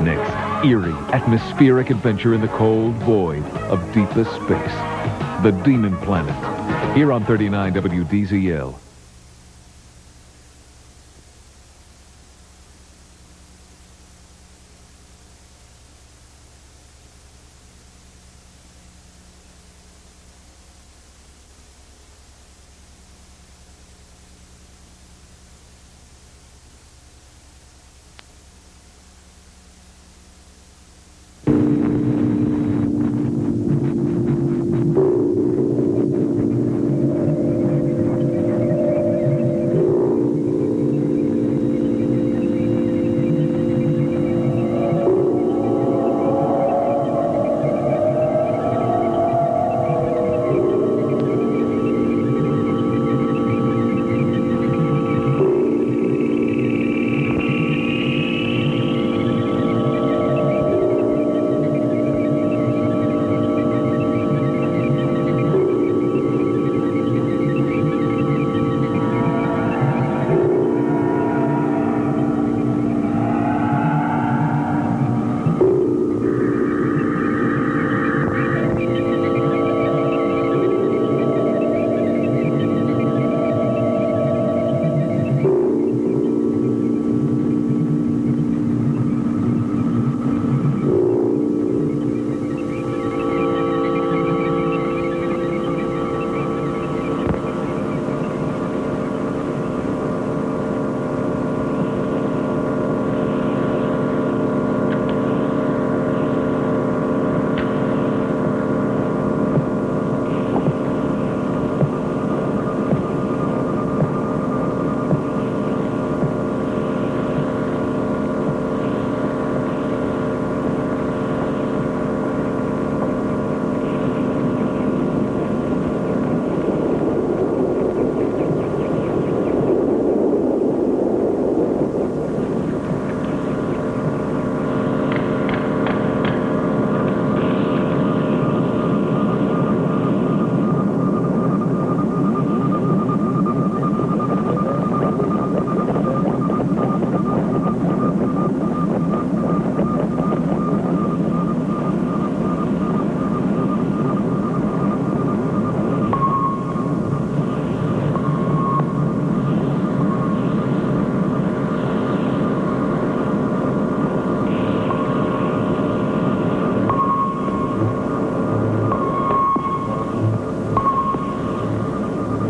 Next, eerie, atmospheric adventure in the cold void of deepest space. The Demon Planet. Here on 39 WDZL.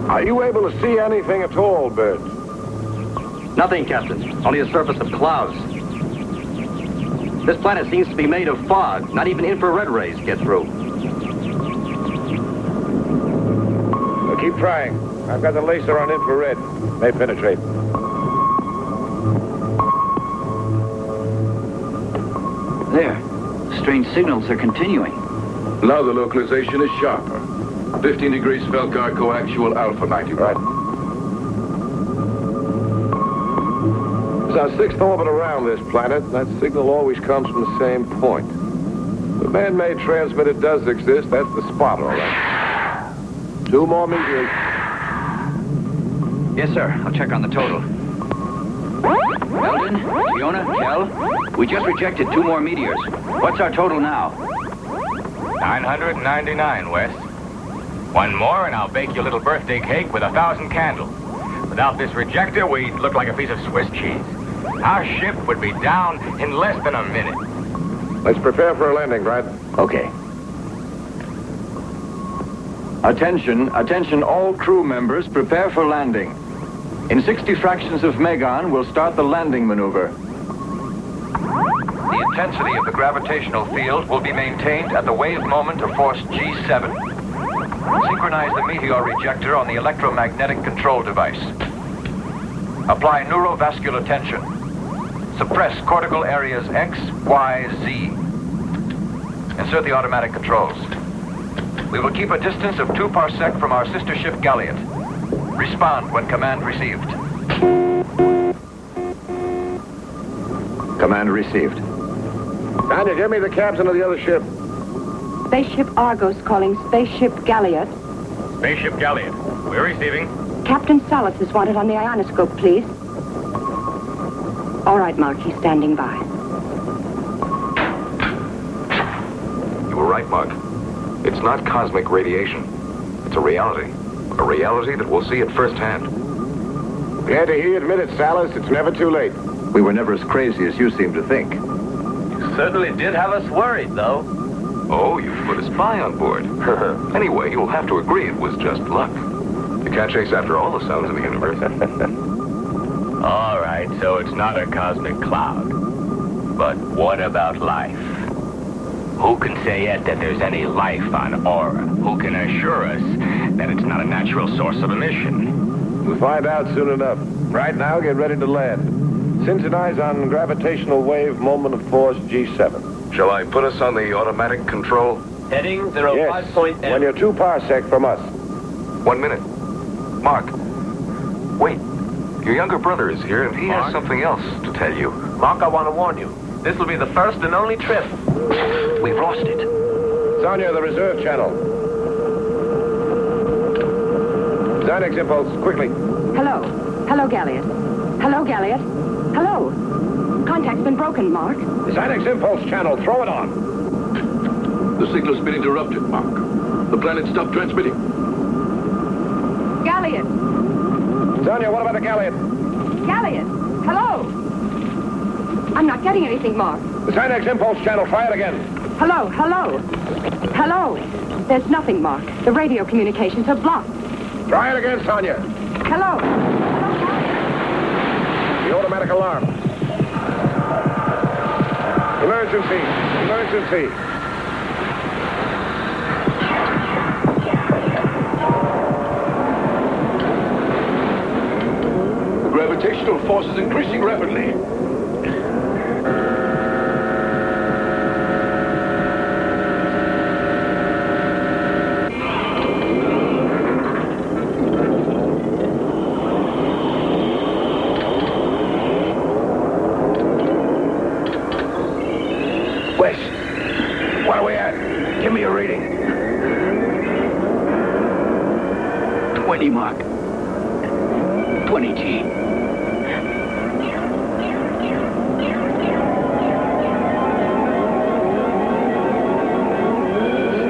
Are you able to see anything at all, Bert? Nothing, Captain. Only a surface of clouds. This planet seems to be made of fog. Not even infrared rays get through. Well, keep trying. I've got the laser on infrared. May penetrate. There. Strange signals are continuing. Now the localization is sharper. 15 degrees Felkar coaxial alpha 90. Right. It's our sixth orbit around this planet. That signal always comes from the same point. The man-made transmitter does exist. That's the spot, all right. 2 more meters. Yes, sir. I'll check on the total. Eldon, Fiona, Kel, we just rejected 2 more meteors. What's our total now? 999, Wes. 1 more and I'll bake you a little birthday cake with 1,000 candles. Without this rejector, we'd look like a piece of Swiss cheese. Our ship would be down in less than a minute. Let's prepare for a landing, Brad. Okay. Attention all crew members, prepare for landing. In 60 fractions of Megon, we'll start the landing maneuver. The intensity of the gravitational field will be maintained at the wave moment of force G7. Synchronize the meteor rejector on the electromagnetic control device. Apply neurovascular tension. Suppress cortical areas X, Y, Z. Insert the automatic controls. We will keep a distance of 2 parsec from our sister ship Galliot. Respond when command received. Command received. Tanya, give me the captain of the other ship. Spaceship Argos calling Spaceship Galliot. Spaceship Galliot. We're receiving. Captain Salas is wanted on the ionoscope, please. All right, Mark, he's standing by. were right, Mark. It's not cosmic radiation. It's a reality. A reality that we'll see at first hand. Glad to hear you admit it, Salas. It's never too late. We were never as crazy as you seem to think. Certainly did have us worried, though. Oh, you put a spy on board. Anyway, you'll have to agree it was just luck. You can't chase after all the sounds of the universe. All right, so it's not a cosmic cloud. But what about life? Who can say yet that there's any life on Aura? Who can assure us that it's not a natural source of emission? We'll find out soon enough. Right now, get ready to land. Synchronize on gravitational wave moment of force G7. Shall I put us on the automatic control? Heading Yes, 05.M. when you're 2 parsec from us. 1 minute. Mark, wait. Your younger brother is here, and he has something else to tell you. Mark, I want to warn you. This will be the first and only trip. We've lost it. Sonia, the reserve channel. Zynex impulse, quickly. Hello. Hello, Galliot. Hello, Galliot. Hello. Contact's been broken, Mark. Zynex impulse channel, throw it on. The signal's been interrupted, Mark. The planet stopped transmitting. Galliot. Sonia, what about the Galliot? Galliot. Hello. I'm not getting anything, Mark. The Zynex impulse channel, try it again. Hello. Hello. Hello. There's nothing, Mark. The radio communications are blocked. Try it again, Sonia. Hello. The automatic alarm. Emergency. Emergency. The gravitational force is increasing rapidly. West, what are we at? Give me a reading. 20, Mark. 20 G.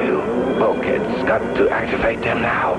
You bulkheads got to activate them now.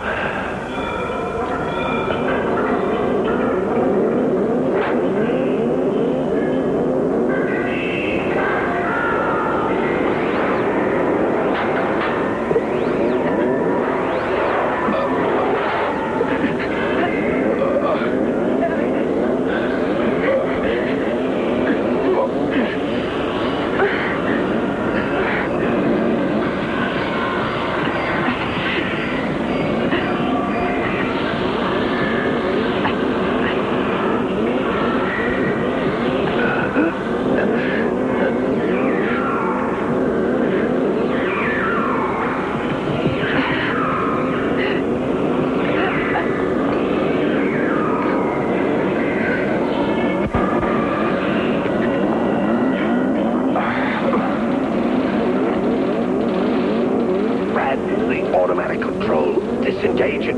Automatic control. Disengaging.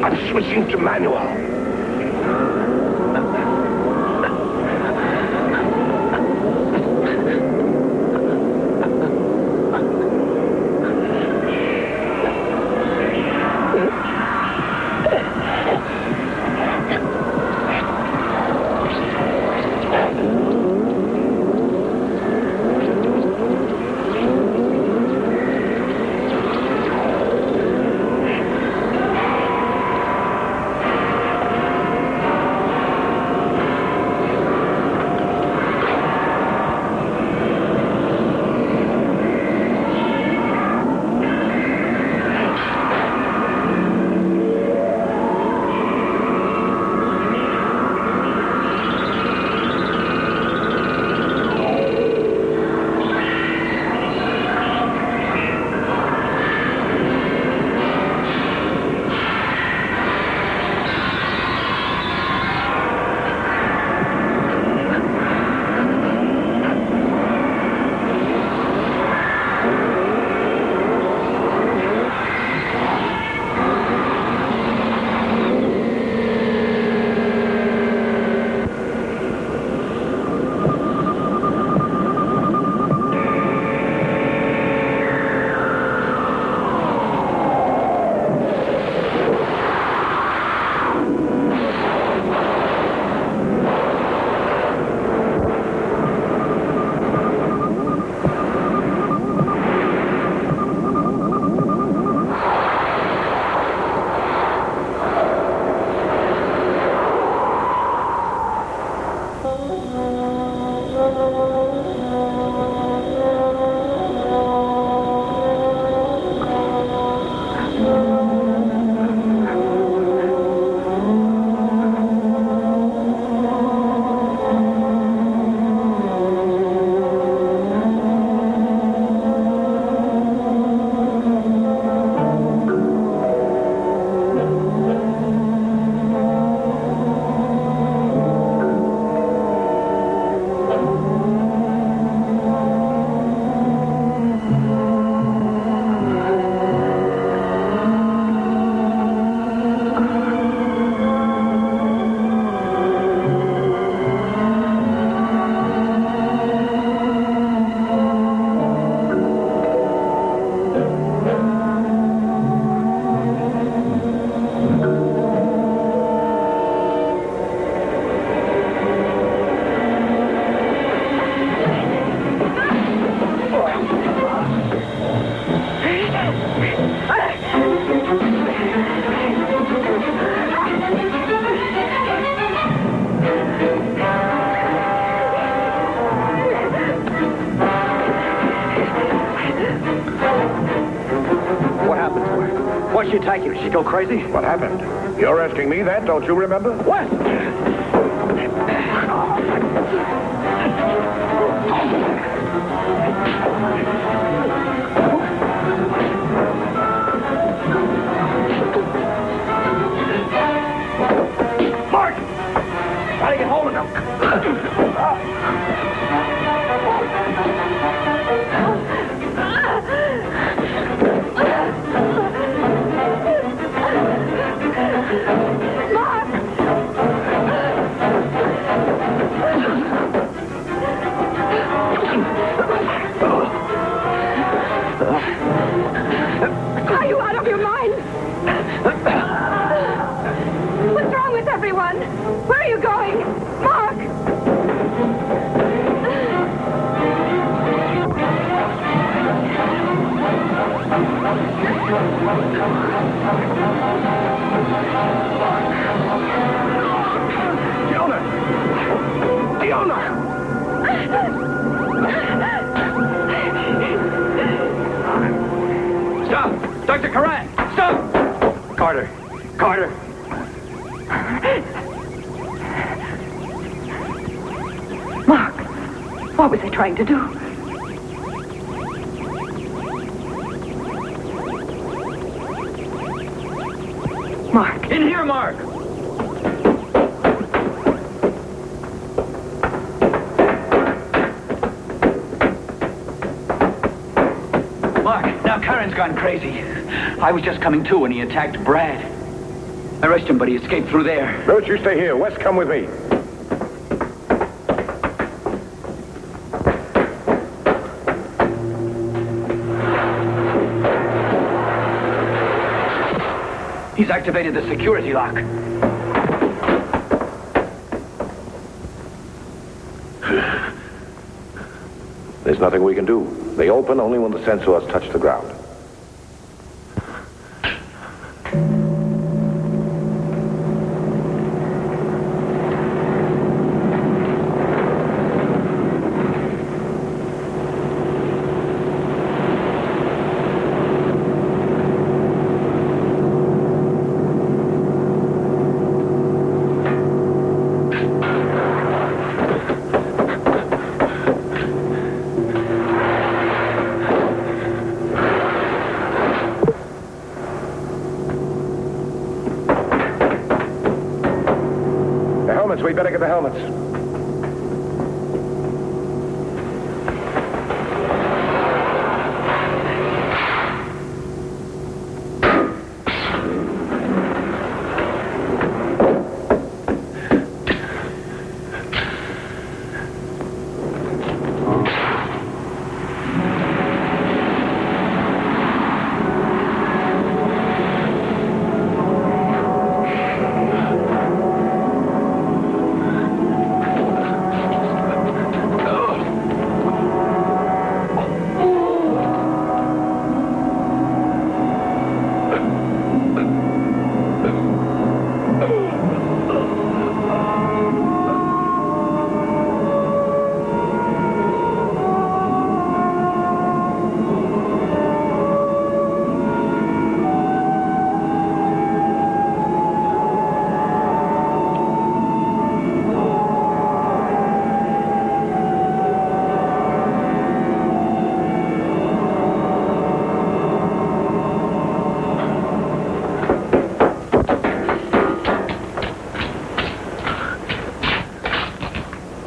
I'm switching to manual. she take you? Did she go crazy? What happened? You're asking me that, don't you remember? What? Mark! Try to get hold of him. Are you out of your mind? What's wrong with everyone? Where are you going? Mark! Stop! Dr. Karan! Stop! Carter! Carter! Mark, what was I trying to do? Mark. In here, Mark! Mark, now Karen's gone crazy. I was just coming to when he attacked Brad. I rushed him, but he escaped through there. Don't you stay here. Wes, come with me. He's activated the security lock. There's nothing we can do. They open only when the sensors touch the ground. We better get the helmets.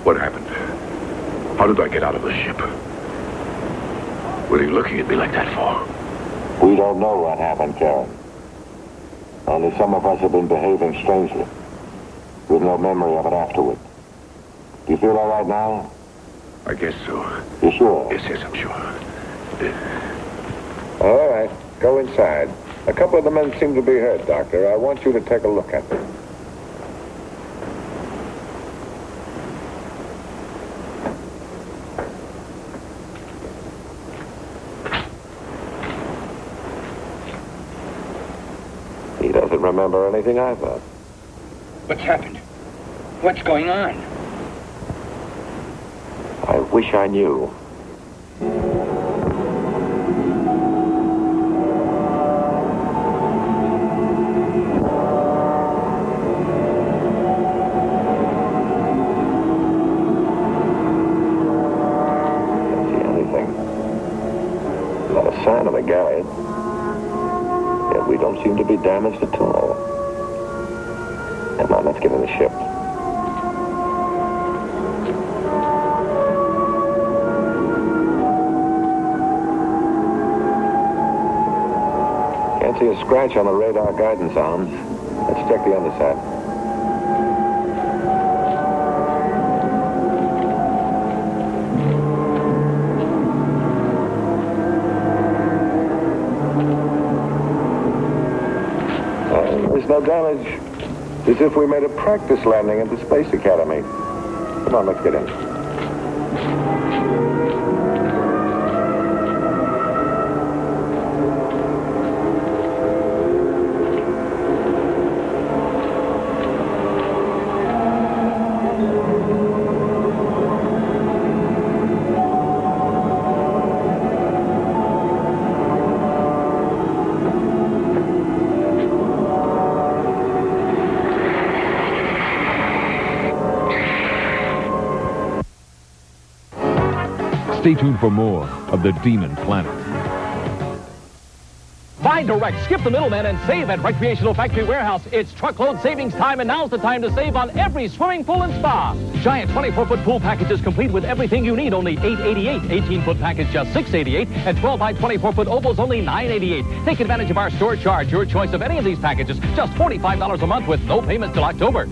What happened? How did I get out of the ship? What are you looking at me like that for? We don't know what happened, Karen. Only some of us have been behaving strangely, with no memory of it afterward. Do you feel all right now? I guess so. You sure? Yes, I'm sure. All right, go inside. A couple of the men seem to be hurt, Doctor. I want you to take a look at them. He doesn't remember anything either. What's happened? What's going on? I wish I knew. sign of a Galliot. Yet we don't seem to be damaged at all. Come on, let's get in the ship. Can't see a scratch on the radar guidance arms. Let's check the underside. There's no damage. As if we made a practice landing at the Space Academy. Come on, let's get in. Stay tuned for more of the Demon Planet. Find direct, skip the middleman, and save at Recreational Factory Warehouse. It's truckload savings time, and now's the time to save on every swimming pool and spa. Giant 24-foot pool packages complete with everything you need, only $888. 18-foot package just $688, and 12 by 24-foot ovals only $988. Take advantage of our store charge. Your choice of any of these packages, just $45 a month with no payments till October.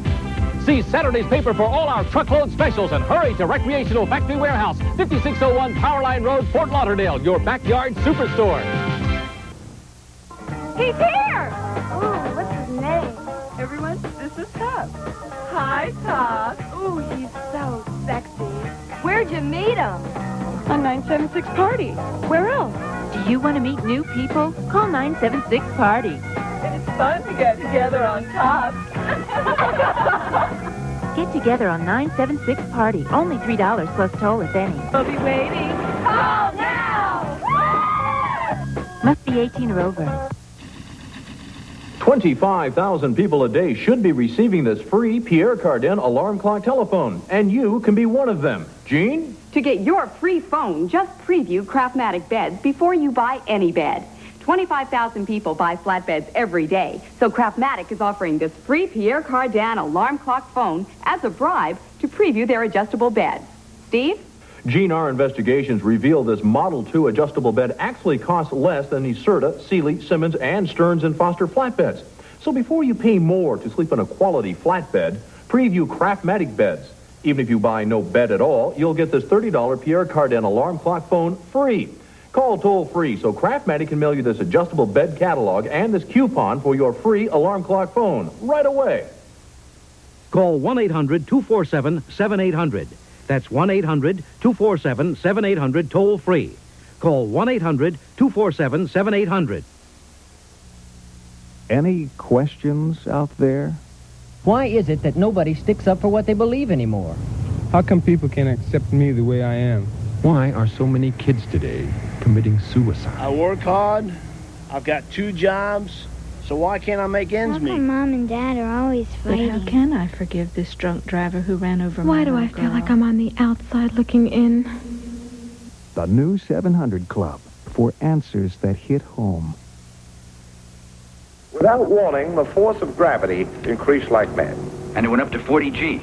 See Saturday's paper for all our truckload specials, and hurry to Recreational Factory Warehouse, 5601 Powerline Road, Fort Lauderdale, your backyard superstore. He's here! Ooh, what's his name? Everyone, this is Tuck. Hi, Tuck. Ooh, he's so sexy. Where'd you meet him? On 976 Party. Where else? Do you want to meet new people? Call 976 Party. It's fun to get together on top. Get together on 976 Party. Only $3 plus toll, if any. We'll be waiting. Call now! Must be 18 or over. 25,000 people a day should be receiving this free Pierre Cardin alarm clock telephone, and you can be one of them. Gene? To get your free phone, just preview Craftmatic beds before you buy any bed. 25,000 people buy flatbeds every day, so Craftmatic is offering this free Pierre Cardin alarm clock phone as a bribe to preview their adjustable bed. Steve? Gene, our investigations reveal this Model 2 adjustable bed actually costs less than the Serta, Sealy, Simmons, and Stearns & Foster flatbeds. So before you pay more to sleep in a quality flatbed, preview Craftmatic beds. Even if you buy no bed at all, you'll get this $30 Pierre Cardin alarm clock phone free. Call toll-free so Craftmatic can mail you this adjustable bed catalog and this coupon for your free alarm clock phone right away. Call 1-800-247-7800. That's 1-800-247-7800 toll-free. Call 1-800-247-7800. Any questions out there? Why is it that nobody sticks up for what they believe anymore? How come people can't accept me the way I am? Why are so many kids today committing suicide? I work hard. I've got 2 jobs. So why can't I make ends meet? How come Mom and Dad are always fighting? But how can I forgive this drunk driver who ran over Why my do I little feel girl? like I'm on the outside looking in? The new 700 Club for answers that hit home. Without warning, the force of gravity increased like mad. And it went up to 40 G,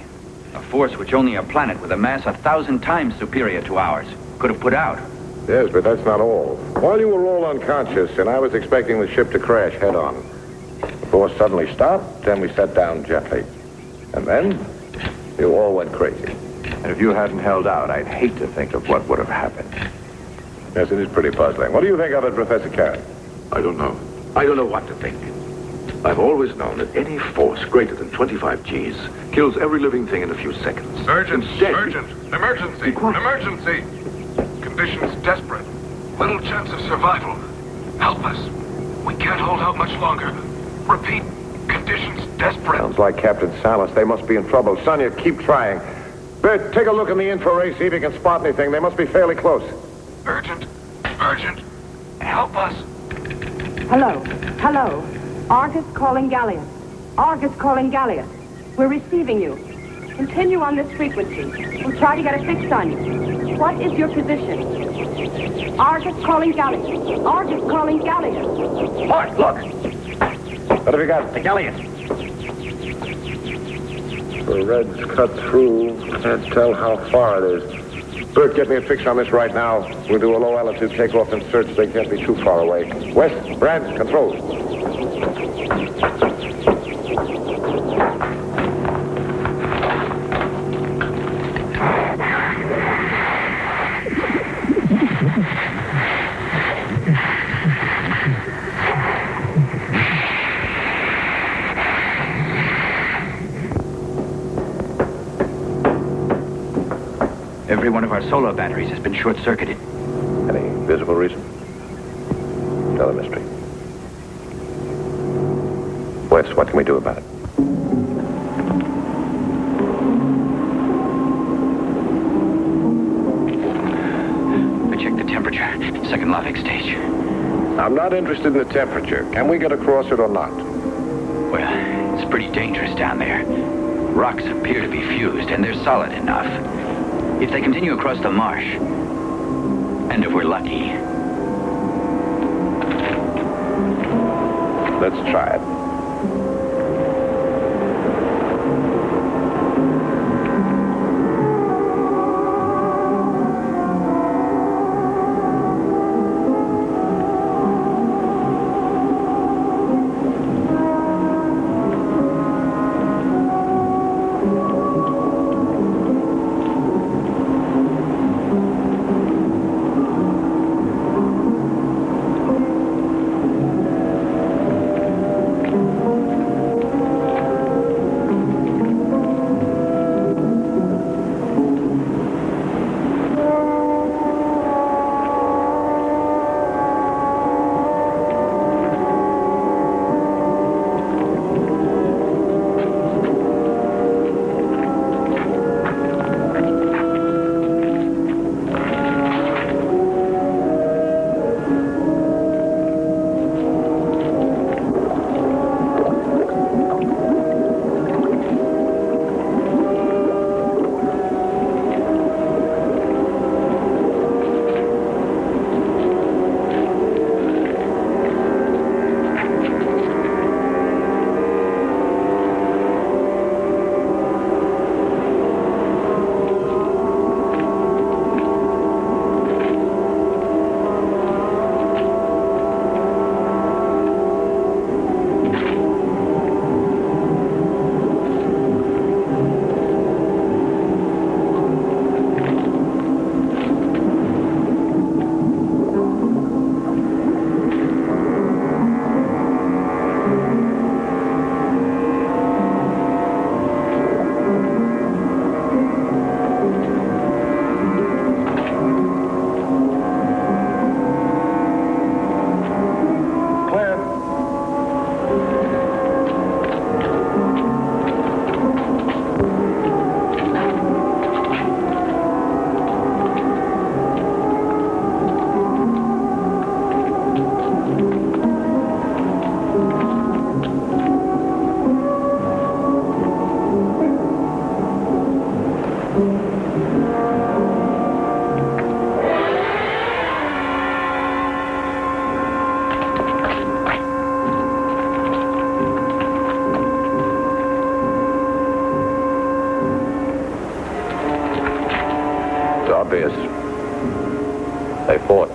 a force which only a planet with a mass 1,000 times superior to ours could have put out. Yes, but that's not all. While you were all unconscious, and I was expecting the ship to crash head-on, the force suddenly stopped, and we set down gently. And then, you all went crazy. And if you hadn't held out, I'd hate to think of what would have happened. Yes, it is pretty puzzling. What do you think of it, Professor Karen? I don't know. I don't know what to think. I've always known that any force greater than 25 Gs kills every living thing in a few seconds. Urgent, Instead, emergency, emergency. Conditions desperate. Little chance of survival. Help us. We can't hold out much longer. Repeat, conditions desperate. Sounds like Captain Salas. They must be in trouble. Sonia, keep trying. Bert, take a look in the infrared, see if you can spot anything. They must be fairly close. Urgent, help us. Hello. Argus calling Galliot. Argus calling Galliot. We're receiving you. Continue on this frequency. We'll try to get a fix on you. What is your position? Argus calling Gallius. Argus calling Gallius. Bart, look. What have you got? The Gallius. The Reds cut through. Can't tell how far it is. Bert, get me a fix on this right now. We'll do a low altitude takeoff and search. They can't be too far away. West, Brand, control. Every one of our solar batteries has been short-circuited. Any visible reason? Another mystery. West, what can we do about it? I checked the temperature. Second Lovick stage. I'm not interested in the temperature. Can we get across it or not? Well, it's pretty dangerous down there. Rocks appear to be fused, and they're solid enough. If they continue across the marsh, and if we're lucky. Let's try it. Obvious. They fought.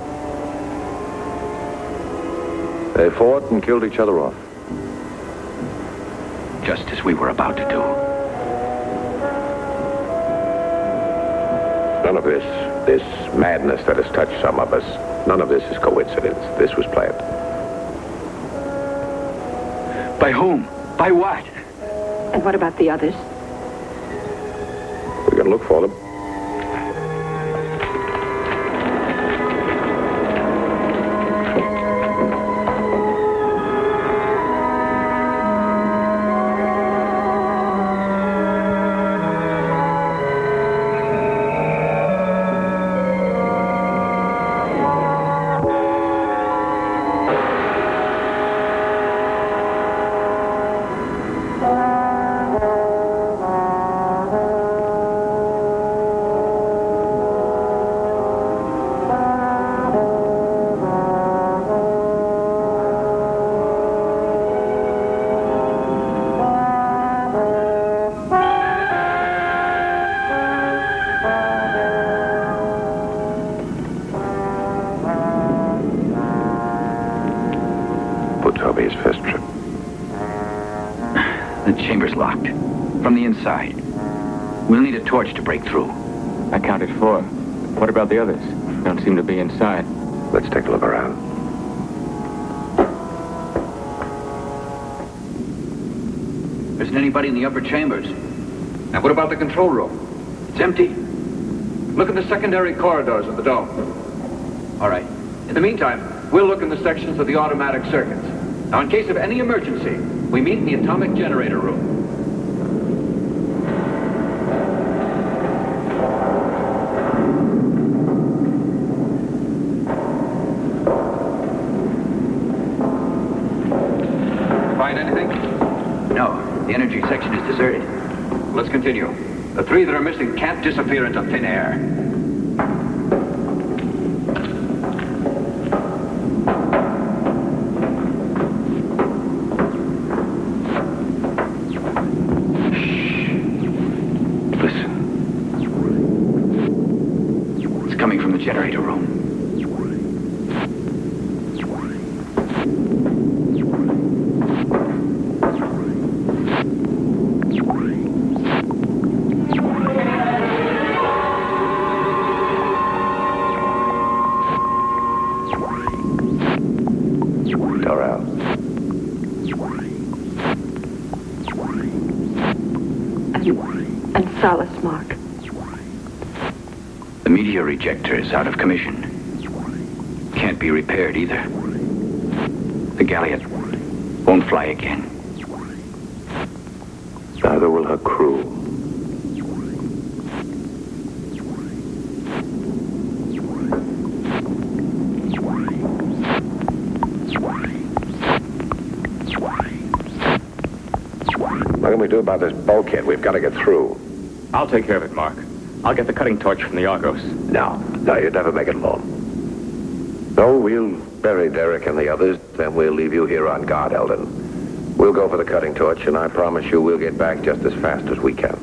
They fought and killed each other off. Just as we were about to do. None of this madness that has touched some of us, none of this is coincidence. This was planned. By whom? By what? And what about the others? We're going to look for them. will be his first trip. The chamber's locked. From the inside. We'll need a torch to break through. I counted 4. What about the others? Don't seem to be inside. Let's take a look around. There isn't anybody in the upper chambers. Now, what about the control room? It's empty. Look at the secondary corridors of the dome. All right. In the meantime, we'll look in the sections of the automatic circuits. Now, in case of any emergency, we meet in the atomic generator room. Find anything? No. The energy section is deserted. Let's continue. The 3 that are missing can't disappear into thin air. It's coming from the generator room. And Solace Mark. The meteor ejector is out of commission. Can't be repaired either. The Galliot won't fly again. Neither will her crew. What can we do about this bulkhead? We've got to get through. I'll take care of it, Mark. I'll get the cutting torch from the Argos. No, you'd never make it alone. No, we'll bury Derek and the others, then we'll leave you here on guard, Eldon. We'll go for the cutting torch, and I promise you we'll get back just as fast as we can.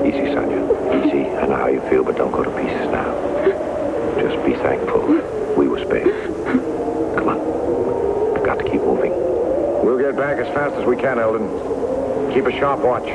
Easy, Sonia. Easy. I know how you feel, but don't go to pieces now. Just be thankful we were spared. Come on. We've got to keep moving. We'll get back as fast as we can, Eldon. Keep a sharp watch.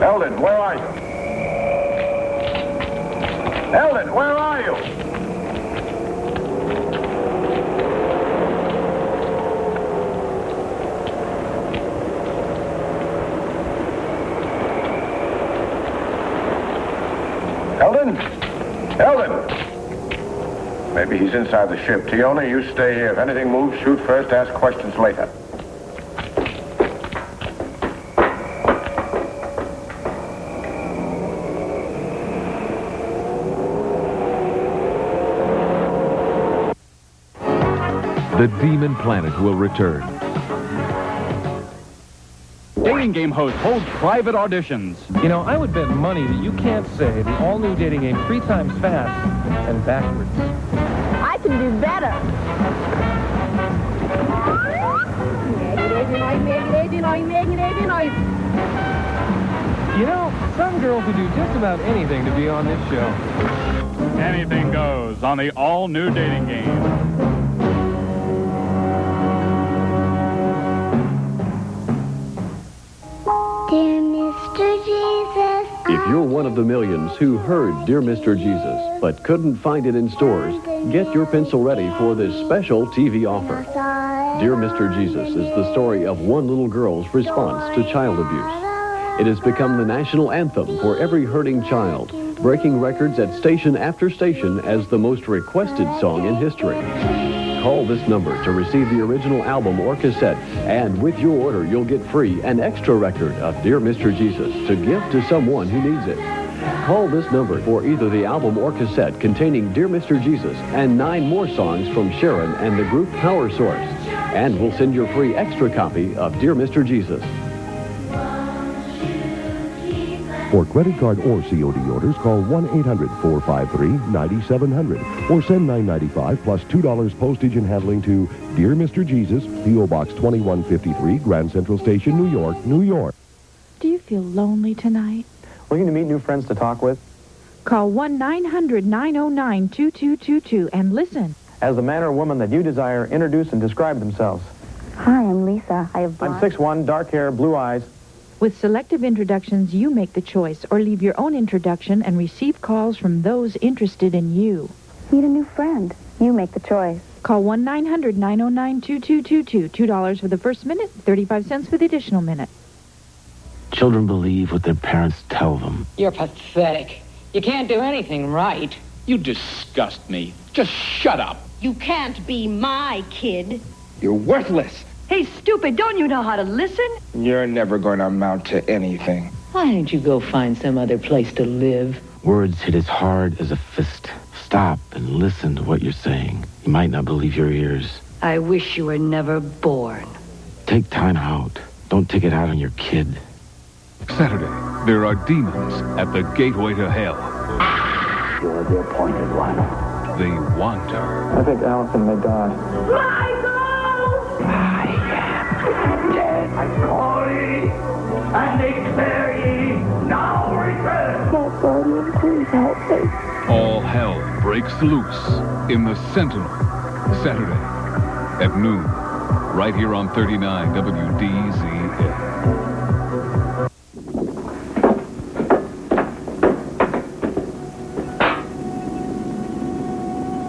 Eldon, where are you? Eldon, where are you? Eldon? Eldon! Maybe he's inside the ship. Tiona, you stay here. If anything moves, shoot first, ask questions later. The Demon Planet will return. Dating game host holds private auditions. You know, I would bet money that you can't say the all-new dating game 3 times fast and backwards. I can do better. You know, some girls would do just about anything to be on this show. Anything goes on the all-new dating game. Dear Mr. Jesus. If you're one of the millions who heard Dear Mr. Jesus but couldn't find it in stores, get your pencil ready for this special TV offer. Dear Mr. Jesus is the story of one little girl's response to child abuse. It has become the national anthem for every hurting child, breaking records at station after station as the most requested song in history. Call this number to receive the original album or cassette, and with your order, you'll get free an extra record of Dear Mr. Jesus to give to someone who needs it. Call this number for either the album or cassette containing Dear Mr. Jesus and 9 more songs from Sharon and the group Power Source. And we'll send your free extra copy of Dear Mr. Jesus. For credit card or COD orders, call 1-800-453-9700 or send $9.95 plus $2 postage and handling to Dear Mr. Jesus, P.O. Box 2153, Grand Central Station, New York, New York. Do you feel lonely tonight? Looking to meet new friends to talk with? Call 1-900-909-2222 and listen. As the man or woman that you desire, introduce and describe themselves. Hi, I'm Lisa. I have I'm 6'1", dark hair, blue eyes. With selective introductions, you make the choice, or leave your own introduction and receive calls from those interested in you. Meet a new friend. You make the choice. Call 1-900-909-2222. $2 for the first minute, 35 cents for the additional minute. Children believe what their parents tell them. You're pathetic. You can't do anything right. You disgust me. Just shut up. You can't be my kid. You're worthless. Hey, stupid, don't you know how to listen? You're never going to amount to anything. Why don't you go find some other place to live? Words hit as hard as a fist. Stop and listen to what you're saying. You might not believe your ears. I wish you were never born. Take time out. Don't take it out on your kid. Saturday, there are demons at the gateway to hell. You're the appointed one. They wander. I think Allison may die. Holy and declare ye now return. Yes, Guardian, please help me. All hell breaks loose in the Sentinel. Saturday at noon, right here on 39 WDZN.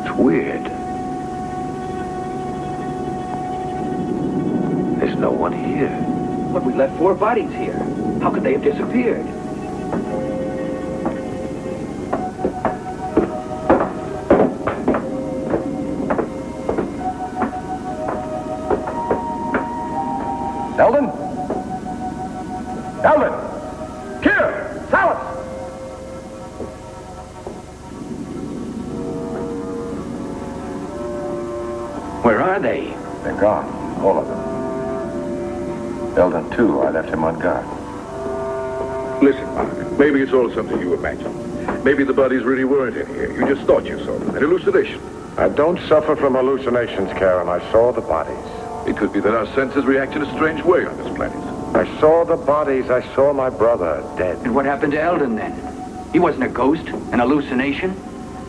It's weird. There's no one here. But we left 4 bodies here. How could they have disappeared? Eldon? Eldon! Kira! Salas! Where are they? They're gone. All of them. Eldon, too. I left him on guard. Listen, Mark, maybe it's all something you imagine. Maybe the bodies really weren't in here. You just thought you saw them. An hallucination. I don't suffer from hallucinations, Karen. I saw the bodies. It could be that our senses react in a strange way on this planet. I saw the bodies. I saw my brother dead. And what happened to Eldon then? He wasn't a ghost, an hallucination?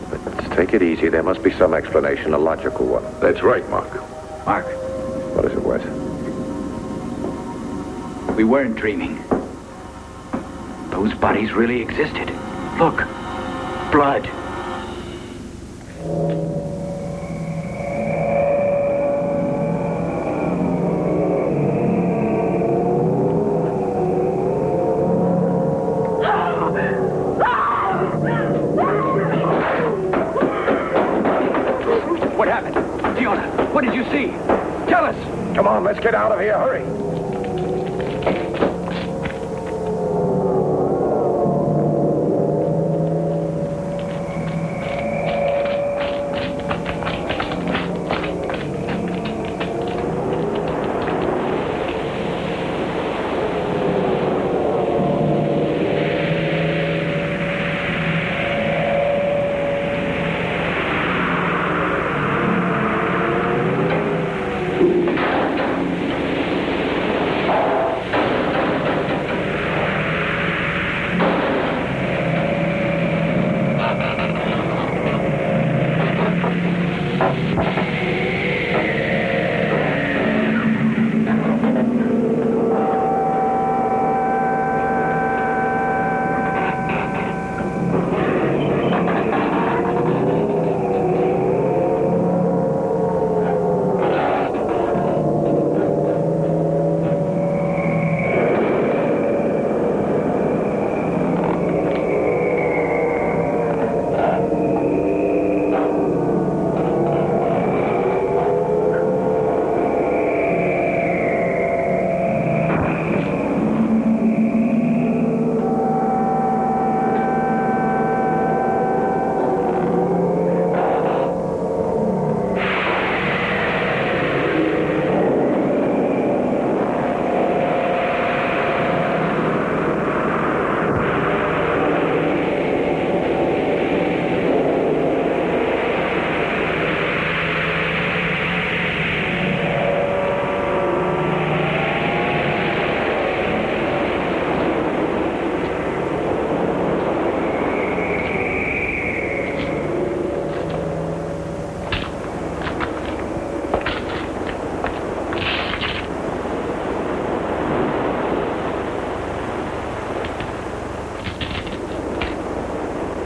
But let's take it easy. There must be some explanation, a logical one. That's right, Mark. Mark. What is it, Wes? We weren't dreaming. Those bodies really existed. Look. Blood. What happened? Fiona, what did you see? Tell us! Come on, let's get out of here. Hurry.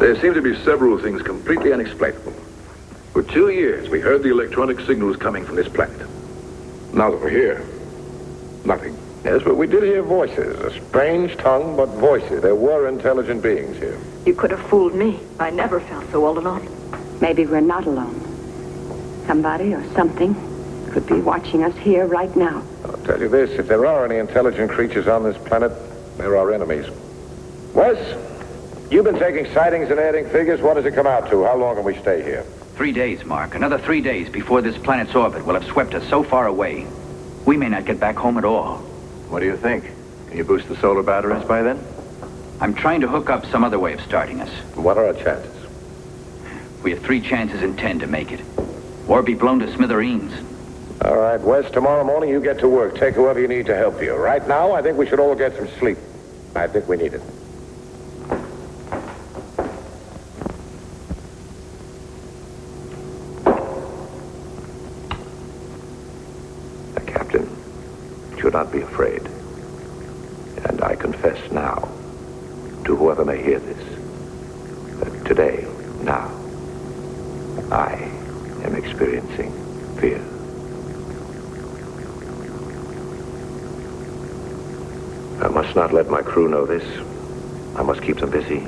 There seem to be several things completely unexplainable. For 2 years, we heard the electronic signals coming from this planet. Now that we're here, nothing. Yes, but we did hear voices. A strange tongue, but voices. There were intelligent beings here. You could have fooled me. I never felt so all alone. Maybe we're not alone. Somebody or something could be watching us here right now. I'll tell you this, if there are any intelligent creatures on this planet, they're our enemies. Wes, you've been taking sightings and adding figures. What does it come out to? How long can we stay here? 3 days, Mark. Another 3 days before this planet's orbit will have swept us so far away, we may not get back home at all. What do you think? Can you boost the solar batteries by then? I'm trying to hook up some other way of starting us. What are our chances? We have 3 chances in 10 to make it. Or be blown to smithereens. All right, Wes, tomorrow morning you get to work. Take whoever you need to help you. Right now, I think we should all get some sleep. I think we need it. Captain, do not be afraid. And I confess now, to whoever may hear this, that today, now, I am experiencing fear. I must not let my crew know this. I must keep them busy.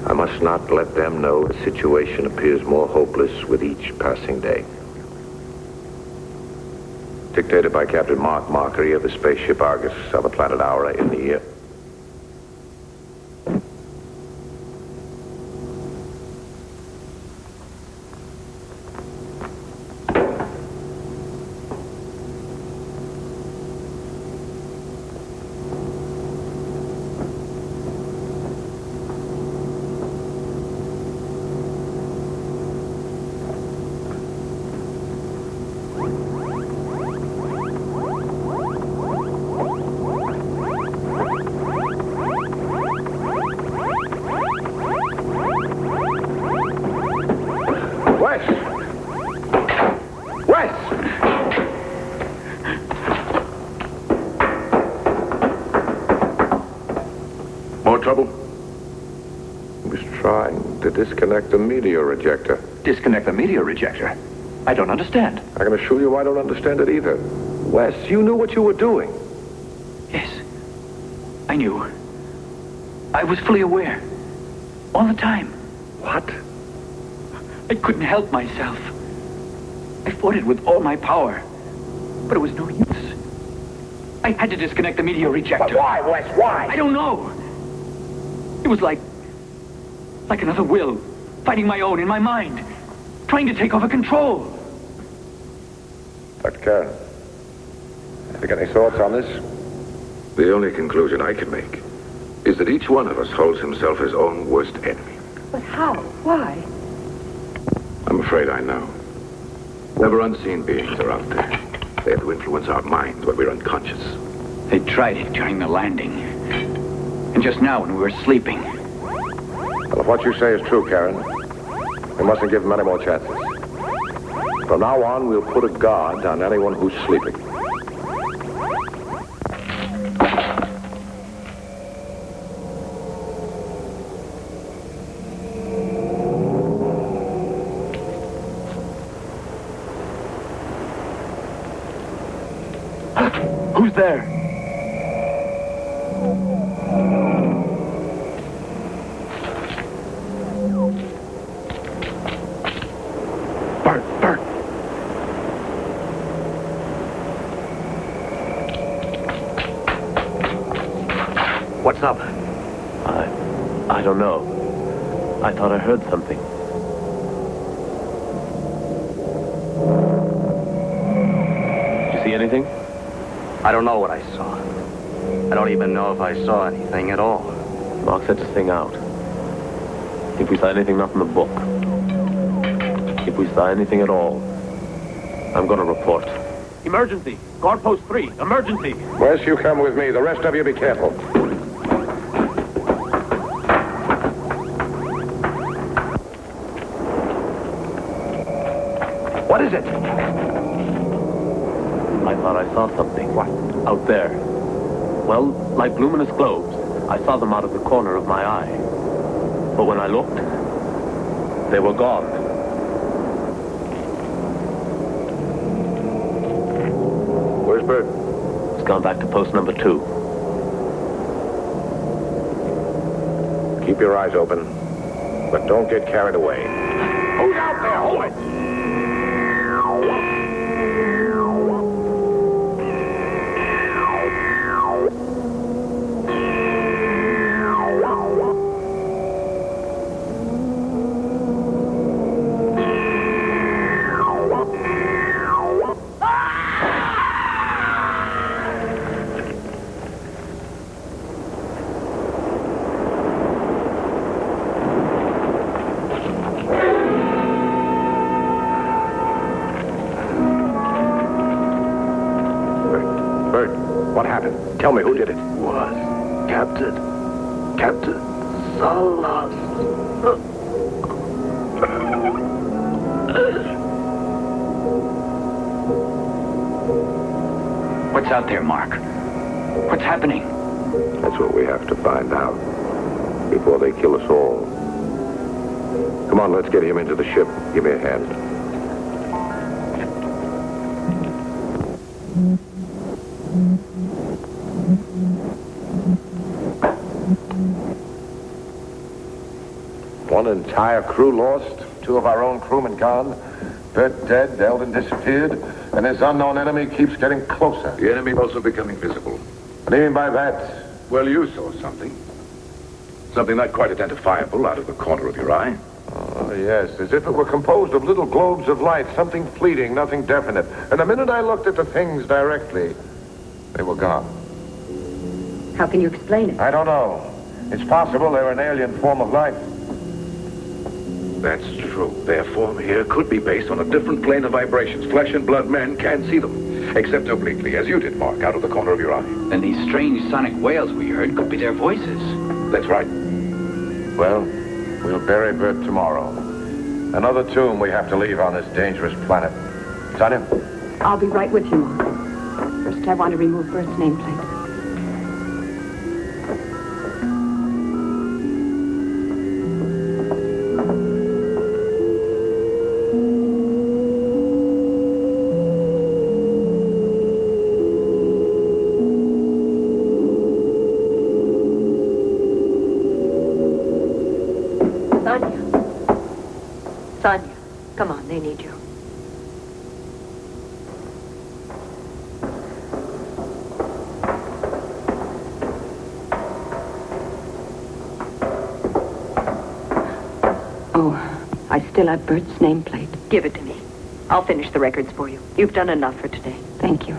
I must not let them know the situation appears more hopeless with each passing day. Dictated by Captain Mark Markery of the spaceship Argus of the planet Aura in the year. More trouble? He was trying to disconnect the meteor ejector. Disconnect the meteor rejector? I don't understand. I can assure you I don't understand it either. Wes, you knew what you were doing. Yes. I knew. I was fully aware. All the time. What? I couldn't help myself. I fought it with all my power. But it was no use. I had to disconnect the meteor rejector. But why, Wes? Why? I don't know. It was like another will, fighting my own in my mind, trying to take over control. Dr. Karen, have you got any thoughts on this? The only conclusion I can make is that each one of us holds himself his own worst enemy. But how? Why? I'm afraid I know. Never unseen beings are out there. They have to influence our minds when we're unconscious. They tried it during the landing. And just now when we were sleeping. Well, if what you say is true, Karen, we mustn't give them any more chances. From now on, we'll put a guard on anyone who's sleeping. Who's there? Bert. What's up? I don't know. I thought I heard something. Did you see anything? I don't know what I saw. I don't even know if I saw anything at all. Mark set this thing out. If we saw anything not in the book, if we saw anything at all, I'm going to report. Emergency! Guard post 3! Emergency! Wes, you come with me. The rest of you be careful. What is it? I thought I saw something. What? Out there. Well, like luminous globes. I saw them out of the corner of my eye. But when I looked, they were gone. Where's Bert? It's gone back to post number 2. Keep your eyes open, but don't get carried away. Who's out there? Hold it! What happened? Tell me, who did it? Was Captain Salas. What's out there, Mark? What's happening? That's what we have to find out before they kill us all. Come on, let's get him into the ship. Give me a hand. One entire crew lost, 2 of our own crewmen gone, Bert dead, Eldon disappeared, and this unknown enemy keeps getting closer. The enemy also becoming visible. What do you mean by that? Well, you saw something. Something not quite identifiable out of the corner of your eye. Oh, yes, as if it were composed of little globes of light, something fleeting, nothing definite. And the minute I looked at the things directly, they were gone. How can you explain it? I don't know. It's possible they're an alien form of life. That's true. Their form here could be based on a different plane of vibrations. Flesh and blood men can't see them, except obliquely, as you did, Mark, out of the corner of your eye. Then these strange sonic wails we heard could be their voices. That's right. Well, we'll bury Bert tomorrow. Another tomb we have to leave on this dangerous planet. Sonia? I'll be right with you, Mark. First, I want to remove Bert's nameplate. Sonia, come on, they need you. Oh, I still have Bert's nameplate. Give it to me. I'll finish the records for you. You've done enough for today. Thank you.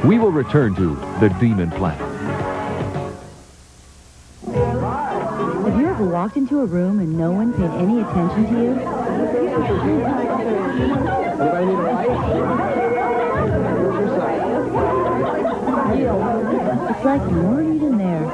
We will return to the Demon Planet. Have you ever walked into a room and no one paid any attention to you? It's like you weren't even there.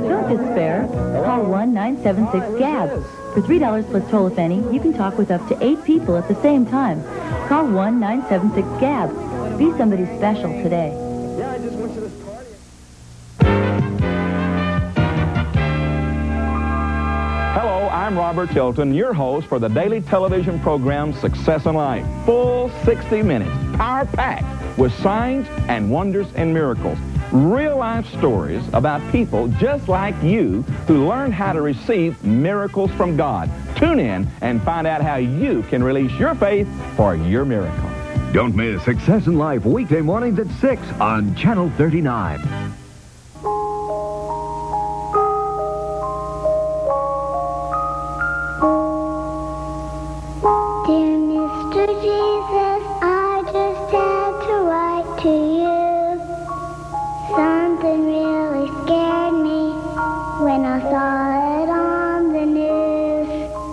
Don't despair. Call 1-976-GAB. For $3 plus toll if any, you can talk with up to 8 people at the same time. Call 1-976-GAB. Be somebody special today. Yeah, I just went to this party. Hello, I'm Robert Tilton, your host for the daily television program Success in Life. Full 60 minutes, power-packed with signs and wonders and miracles. Real-life stories about people just like you who learn how to receive miracles from God. Tune in and find out how you can release your faith for your miracle. Don't miss Success in Life weekday mornings at 6 on Channel 39. Dear Mr. Jesus, I just had to write to you. Something really scared me when I saw it on the news.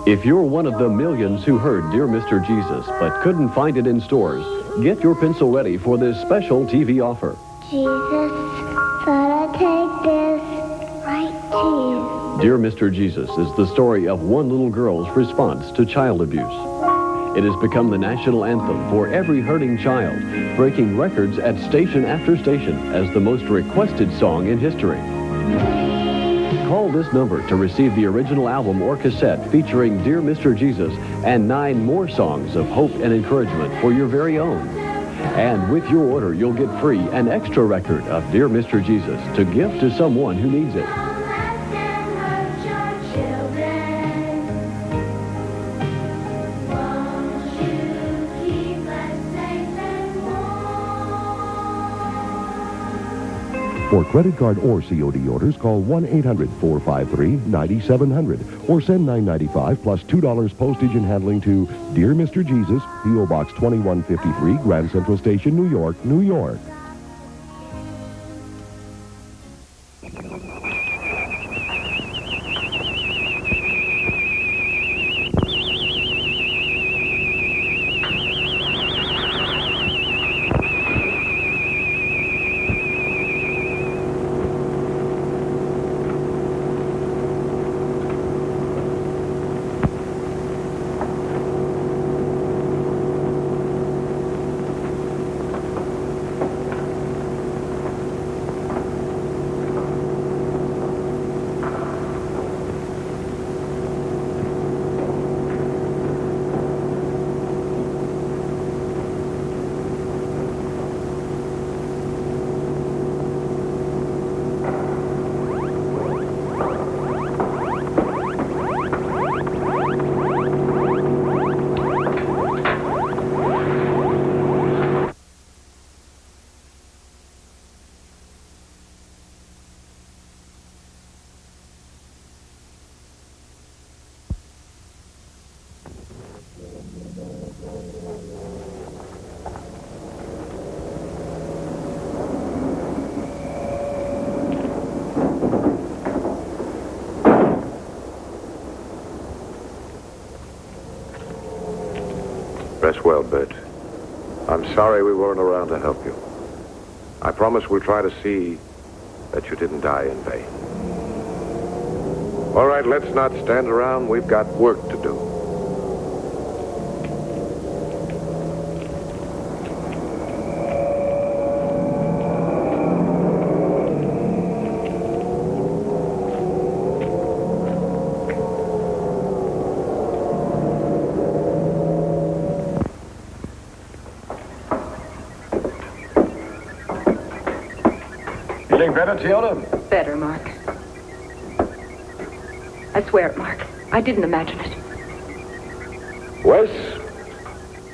If you're one of the millions who heard Dear Mr. Jesus but couldn't find it in stores, get your pencil ready for this special TV offer. Jesus, thought I'd take this right to you. Dear Mr. Jesus is the story of one little girl's response to child abuse. It has become the national anthem for every hurting child, breaking records at station after station as the most requested song in history. Call this number to receive the original album or cassette featuring Dear Mr. Jesus and 9 more songs of hope and encouragement for your very own. And with your order, you'll get free an extra record of Dear Mr. Jesus to give to someone who needs it. For credit card or COD orders, call 1-800-453-9700 or send $9.95 plus $2 postage and handling to Dear Mr. Jesus, P.O. Box 2153, Grand Central Station, New York, New York. Rest well, Bert. I'm sorry we weren't around to help you. I promise we'll try to see that you didn't die in vain. All right, let's not stand around. We've got work to do. Feeling better, Teona? Better, Mark. I swear it, Mark. I didn't imagine it. Wes?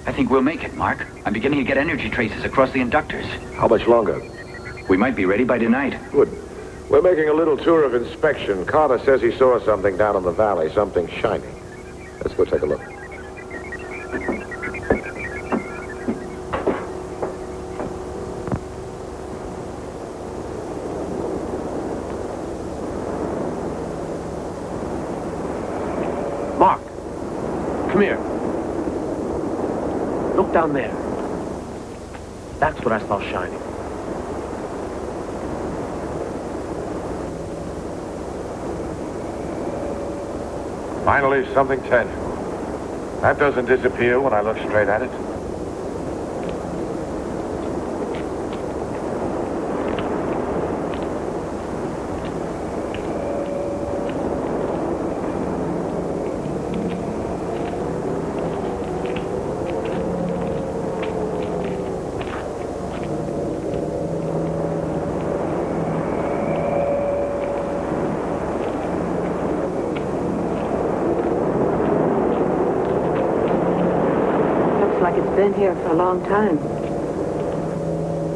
I think we'll make it, Mark. I'm beginning to get energy traces across the inductors. How much longer? We might be ready by tonight. Good. We're making a little tour of inspection. Carter says he saw something down in the valley, something shiny. Let's go take a look. Mark, come here. Look down there. That's what I saw shining. Finally, something tangible. That doesn't disappear when I look straight at it. Been here for a long time.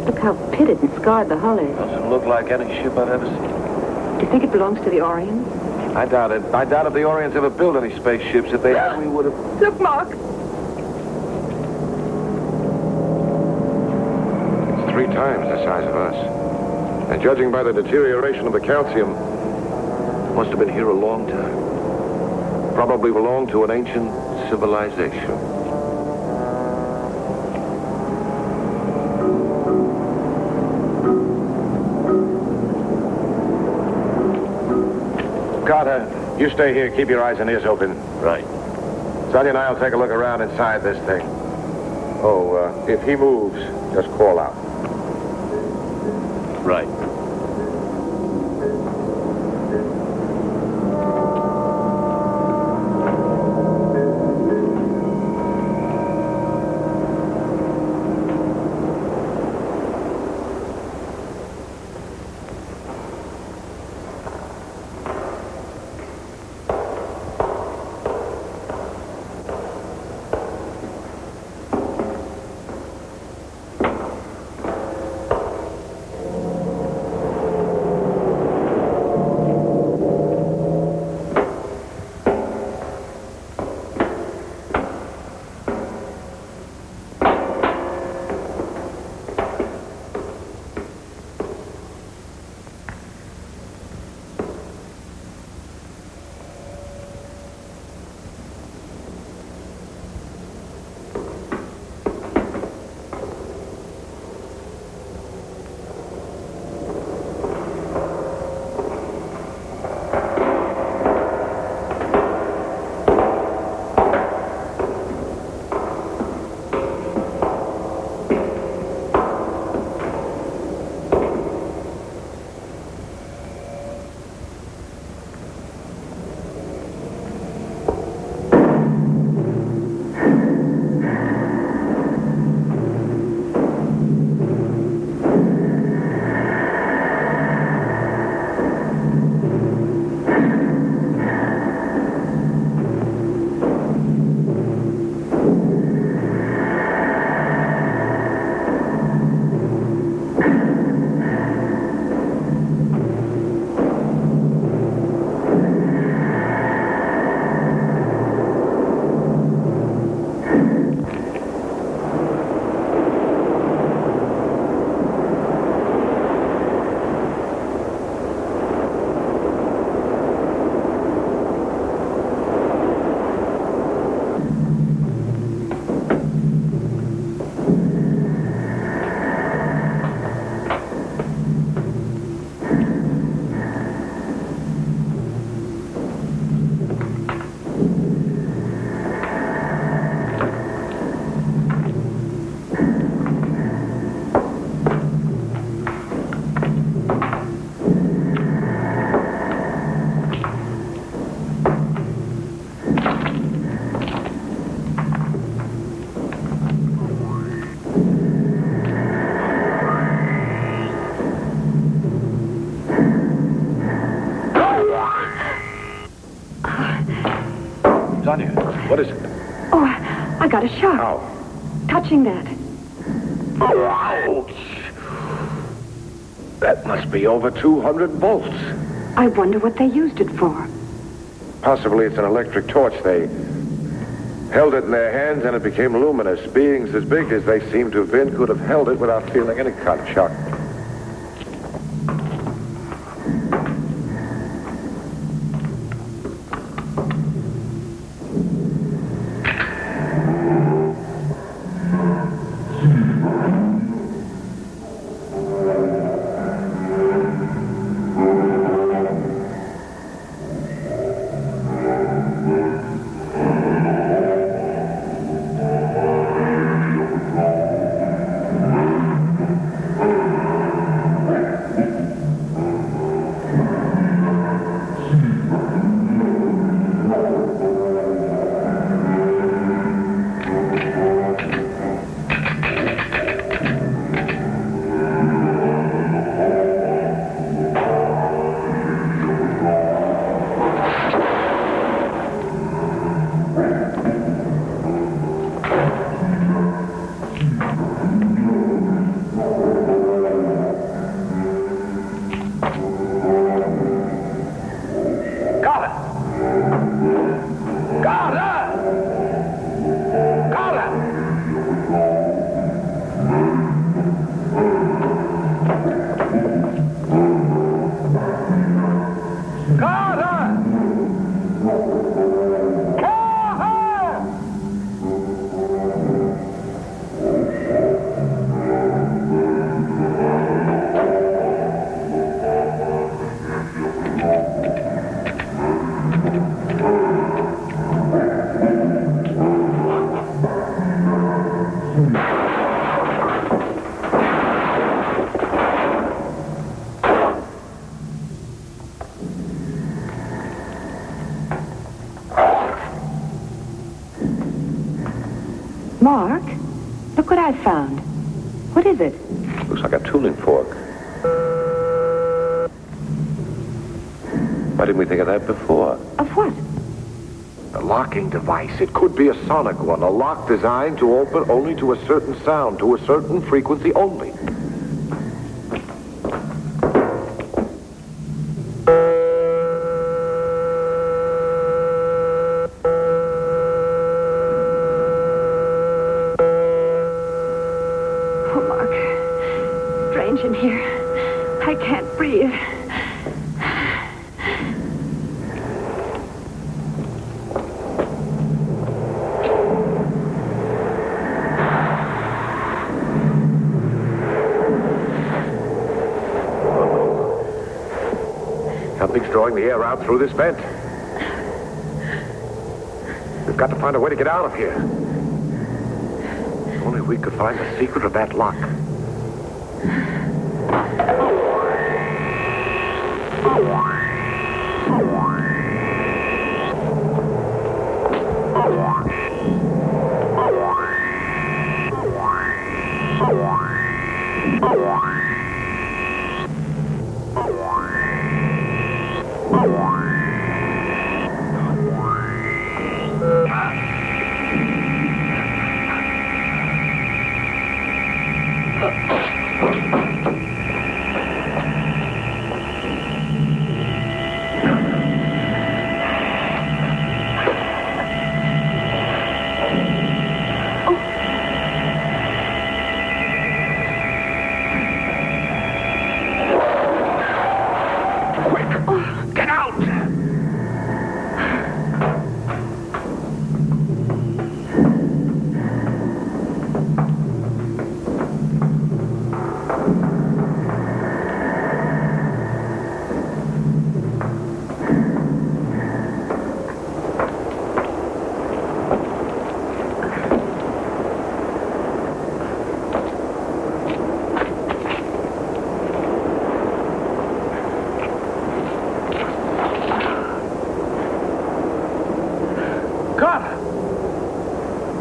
Look how pitted and scarred the hull is. Doesn't look like any ship I've ever seen. Do you think it belongs to the Orions? I doubt it. I doubt if the Orions ever built any spaceships. If they had, we would have... Look, Mark. It's 3 times the size of us. And judging by the deterioration of the calcium, must have been here a long time. Probably belonged to an ancient civilization. Carter, you stay here. Keep your eyes and ears open. Right. Sonny and I'll take a look around inside this thing. Oh, if he moves, just call out. Right. on you? What is it? Oh, I got a shock. How? Touching that. Ouch! That must be over 200 volts. I wonder what they used it for. Possibly it's an electric torch. They held it in their hands and it became luminous. Beings as big as they seem to have been could have held it without feeling any kind of shock. Mark, look what I found. What is it? Looks like a tuning fork. Why didn't we think of that before? Of what? A locking device. It could be a sonic one. A lock designed to open only to a certain sound, to a certain frequency only. Oh, Mark. Strange in here. I can't breathe. Something's drawing the air out through this vent. We've got to find a way to get out of here. If only we could find the secret of that lock. Get out!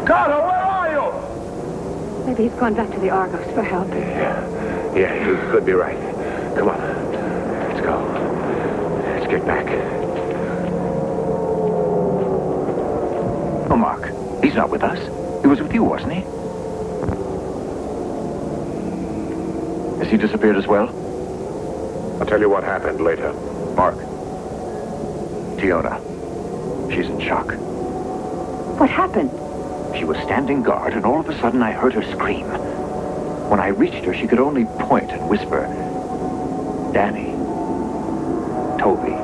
Carter, where are you? Maybe he's gone back to the Argos for help. Yeah, you could be right. Come on. Let's go. Let's get back. He's not with us. He was with you, wasn't he? Has he disappeared as well? I'll tell you what happened later. Mark. Tiona. She's in shock. What happened? She was standing guard, and all of a sudden I heard her scream. When I reached her, she could only point and whisper, Danny. Toby.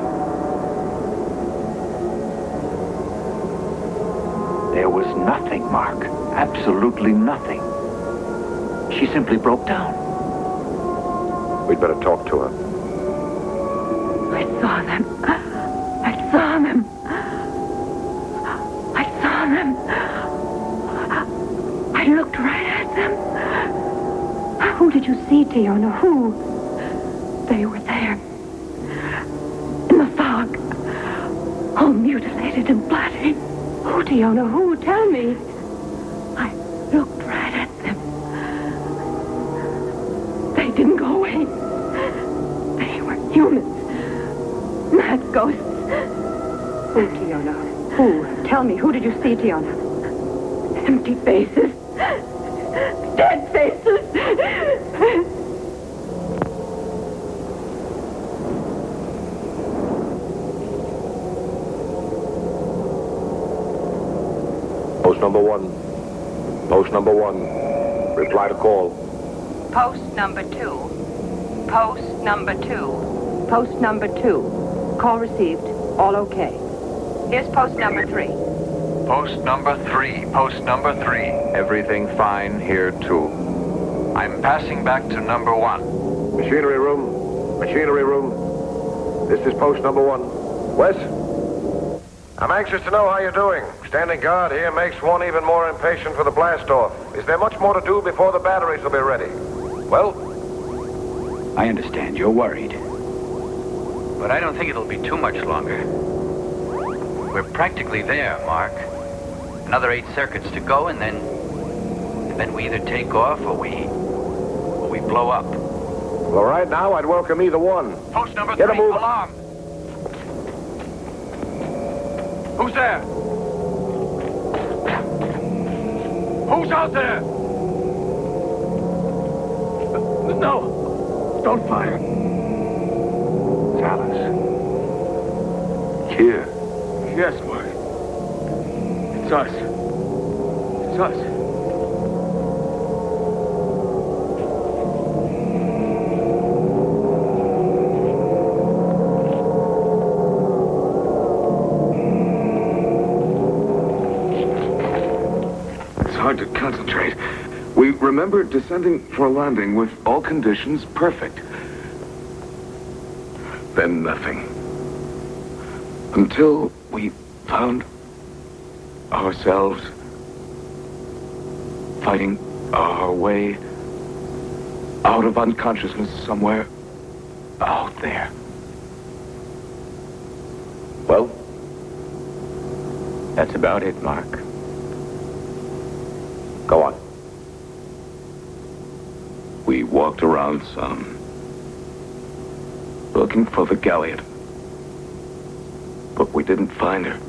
There was nothing, Mark. Absolutely nothing. She simply broke down. We'd better talk to her. I saw them. I saw them. I saw them. I looked right at them. Who did you see, Tiona? Who? They were there. In the fog. All mutilated and bloody. Who, Tiona? Who? Tell me. I looked right at them. They didn't go away. They were humans. Not ghosts. Who, Tiona? Who? Tell me, who did you see, Tiona? Empty faces. Dead faces. Post number 1. Post number 1. Reply to call. Post number 2. Post number 2. Post number 2. Call received. All okay. Here's post number 3. Post number 3. Post number 3. Everything fine here, too. I'm passing back to number 1. Machinery room. Machinery room. This is post number 1. Wes? I'm anxious to know how you're doing. Standing guard here makes one even more impatient for the blast-off. Is there much more to do before the batteries will be ready? Well? I understand. You're worried. But I don't think it'll be too much longer. We're practically there, Mark. Another 8 circuits to go, and then we either take off or we blow up. Well, right now, I'd welcome either one. Post number Get 3, a move. alarm. Who's there? Who's out there? No! Don't fire. It's Alice. Here. Yes, Mark. It's us. It's us. It's hard to concentrate. We remember descending for a landing with all conditions perfect. Then nothing. Until we found ourselves fighting our way out of unconsciousness somewhere out there. Well, that's about it, Mark. Go on. We walked around some, looking for the galleon. But we didn't find her.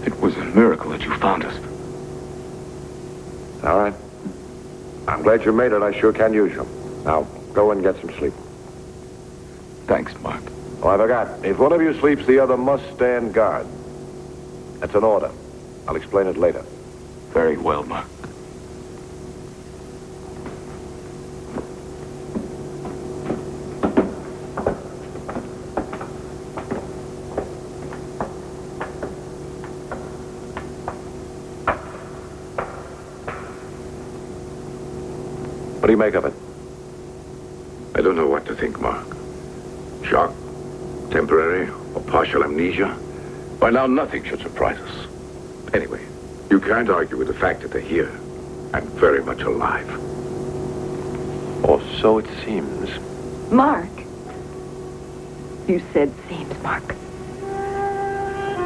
It was a miracle that you found us. All right. I'm glad you made it. I sure can use you. Now, go and get some sleep. Thanks, Mark. Oh, I forgot. If one of you sleeps, the other must stand guard. That's an order. I'll explain it later. Very well, Mark. What do you make of it? I don't know what to think, Mark. Shock, temporary, or partial amnesia. By now, nothing should surprise us. Anyway, you can't argue with the fact that they're here and very much alive. Or so it seems. Mark. You said seems, Mark.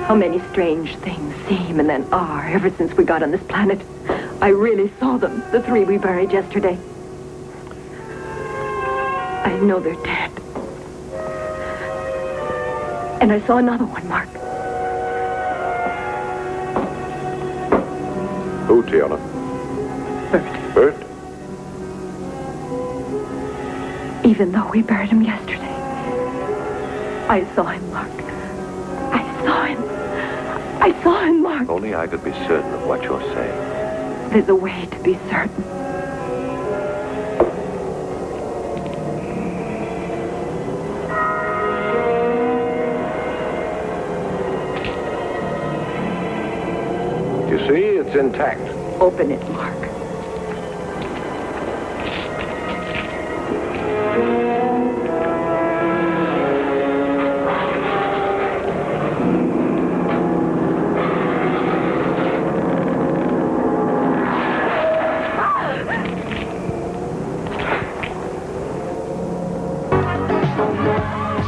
How many strange things seem and then are ever since we got on this planet. I really saw them, the 3 we buried yesterday. I know they're dead. And I saw another one, Mark. Who, Tiana? Bert. Bert? Even though we buried him yesterday, I saw him, Mark. I saw him. I saw him, Mark. Only I could be certain of what you're saying. There's a way to be certain. You see, it's intact. Open it, Mark.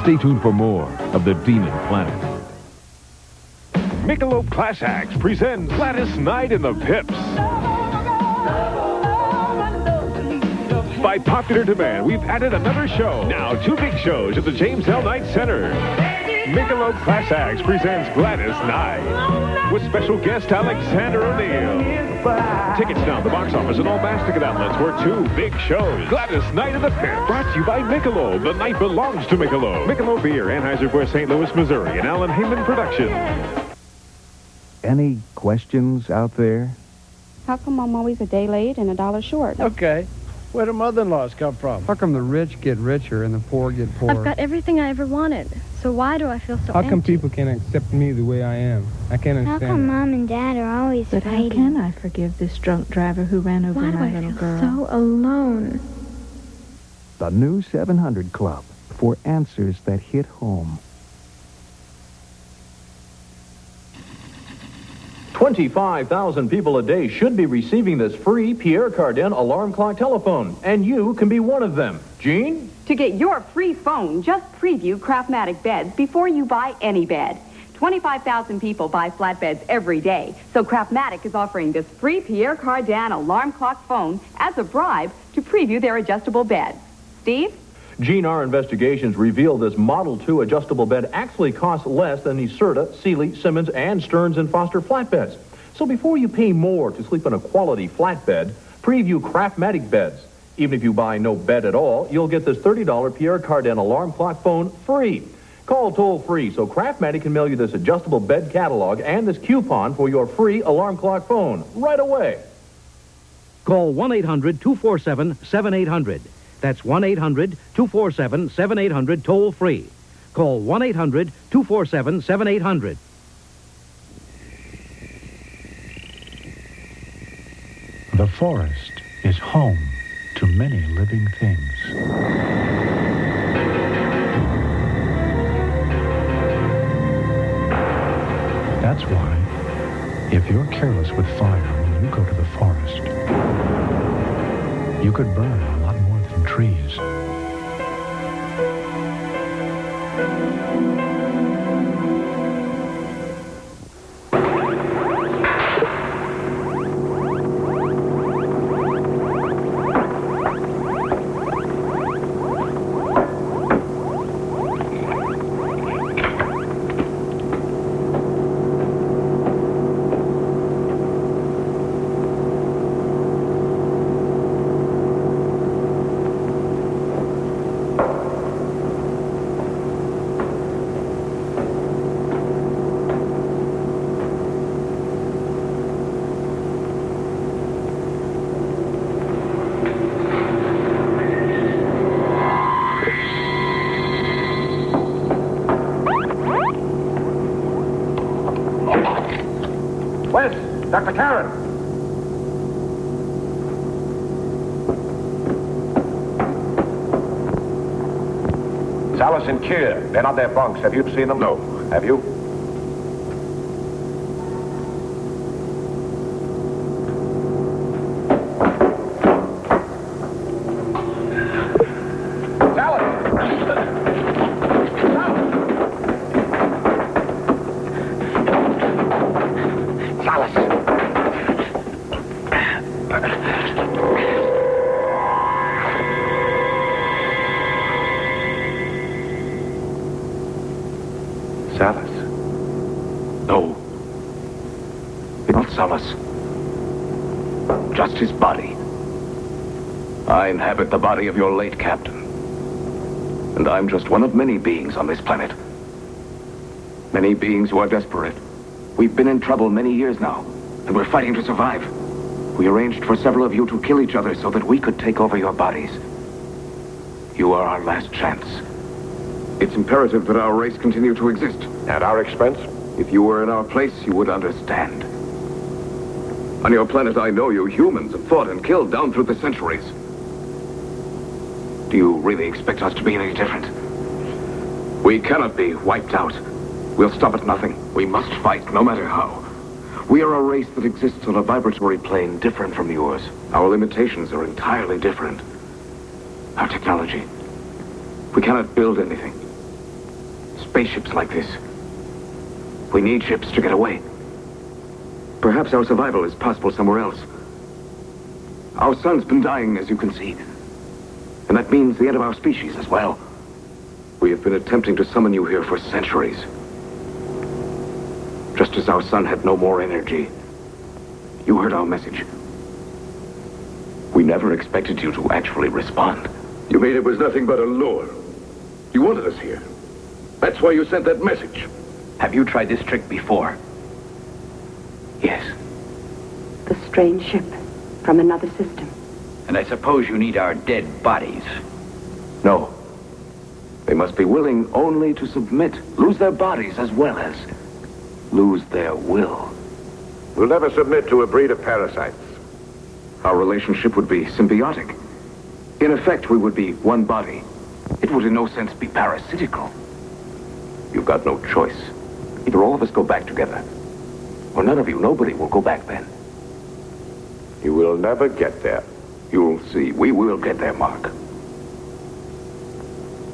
Stay tuned for more of the Demon Planet. Michelob Class Acts presents Gladys Knight in the Pips. By popular demand, we've added another show. Now 2 big shows at the James L. Knight Center. Michelob Class Acts presents Gladys Knight with special guest Alexander O'Neill. Tickets now at the box office and all mass ticket outlets for 2 big shows. Gladys Knight in the Pit, brought to you by Michelob. The night belongs to Michelob. Michelob Beer, Anheuser-Busch, St. Louis, Missouri, and Alan Heyman Productions. Any questions out there? How come I'm always a day late and $1 short? Okay. Where do mother-in-laws come from? How come the rich get richer and the poor get poorer? I've got everything I ever wanted. So why do I feel so How come empty? people can't accept me the way I am? I can't How understand. come Mom and Dad are always But fighting? how can I forgive this drunk driver who ran over Why do my I little feel girl? so alone? The new 700 Club for answers that hit home. 25,000 people a day should be receiving this free Pierre Cardin alarm clock telephone, and you can be one of them. Gene? To get your free phone, just preview Craftmatic beds before you buy any bed. 25,000 people buy flat beds every day, so Craftmatic is offering this free Pierre Cardin alarm clock phone as a bribe to preview their adjustable bed. Steve? Gene, our investigations reveal this Model 2 adjustable bed actually costs less than the Serta, Sealy, Simmons, and Stearns & Foster flatbeds. So before you pay more to sleep in a quality flatbed, preview Craftmatic beds. Even if you buy no bed at all, you'll get this $30 Pierre Cardin alarm clock phone free. Call toll-free so Craftmatic can mail you this adjustable bed catalog and this coupon for your free alarm clock phone right away. Call 1-800-247-7800. That's 1-800-247-7800 toll-free. Call 1-800-247-7800. The forest is home to many living things. That's why, if you're careless with fire when you go to the forest, you could burn a lot more than trees. Dr. Karen! Salas and Keir, they're not their bunks. Have you seen them? No. Have you? Just his body. I inhabit the body of your late captain. And I'm just one of many beings on this planet. Many beings who are desperate. We've been in trouble many years now, and we're fighting to survive. We arranged for several of you to kill each other so that we could take over your bodies. You are our last chance. It's imperative that our race continue to exist. At our expense? If you were in our place, you would understand. On your planet, I know you humans have fought and killed down through the centuries. Do you really expect us to be any different? We cannot be wiped out. We'll stop at nothing. We must fight, no matter how. We are a race that exists on a vibratory plane different from yours. Our limitations are entirely different. Our technology. We cannot build anything. Spaceships like this. We need ships to get away. Perhaps our survival is possible somewhere else. Our sun's been dying, as you can see. And that means the end of our species as well. We have been attempting to summon you here for centuries. Just as our sun had no more energy, you heard our message. We never expected you to actually respond. You mean it was nothing but a lure? You wanted us here. That's why you sent that message. Have you tried this trick before? Yes. The strange ship from another system. And I suppose you need our dead bodies. No. They must be willing only to submit, lose their bodies as well as lose their will. We'll never submit to a breed of parasites. Our relationship would be symbiotic. In effect, we would be one body. It would in no sense be parasitical. You've got no choice. Either all of us go back together, or none of you, nobody will go back then. You will never get there. You'll see. We will get there, Mark.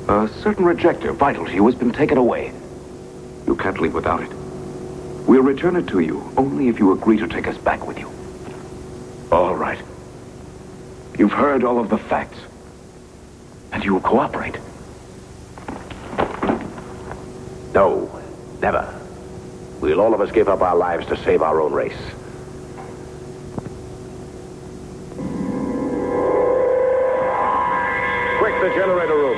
A certain rejector vital to you has been taken away. You can't leave without it. We'll return it to you only if you agree to take us back with you. All right. You've heard all of the facts. And you will cooperate. No, never. We'll all of us give up our lives to save our own race. Quick, the generator room.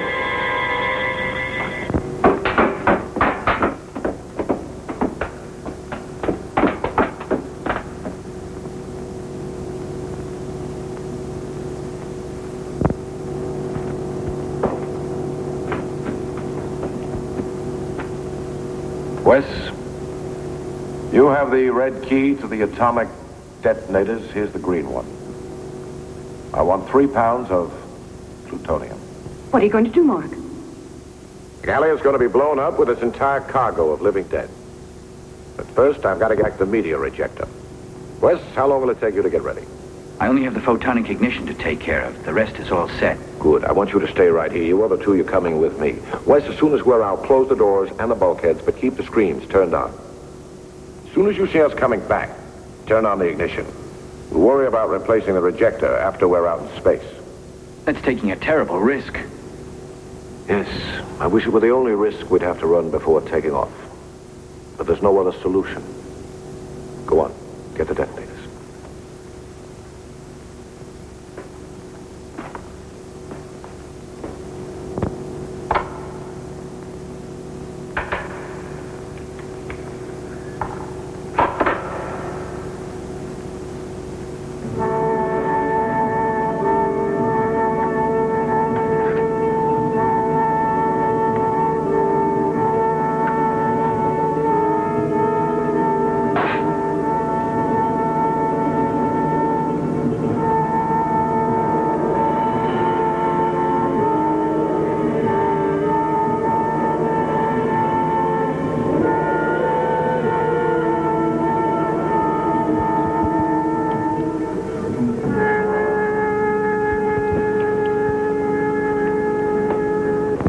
Wes, you have the red key to the atomic detonators. Here's the green one. I want 3 pounds of plutonium. What are you going to do, Mark? The galleon's going to be blown up with its entire cargo of living dead. But first, I've got to get the meteor ejector. Wes, how long will it take you to get ready? I only have the photonic ignition to take care of. The rest is all set. Good. I want you to stay right here. You other two, you're coming with me. Wes, as soon as we're out, close the doors and the bulkheads, but keep the screens turned on. As soon as you see us coming back, turn on the ignition. We'll worry about replacing the rejector after we're out in space. That's taking a terrible risk. Yes, I wish it were the only risk we'd have to run before taking off. But there's no other solution. Go on, get the detonators.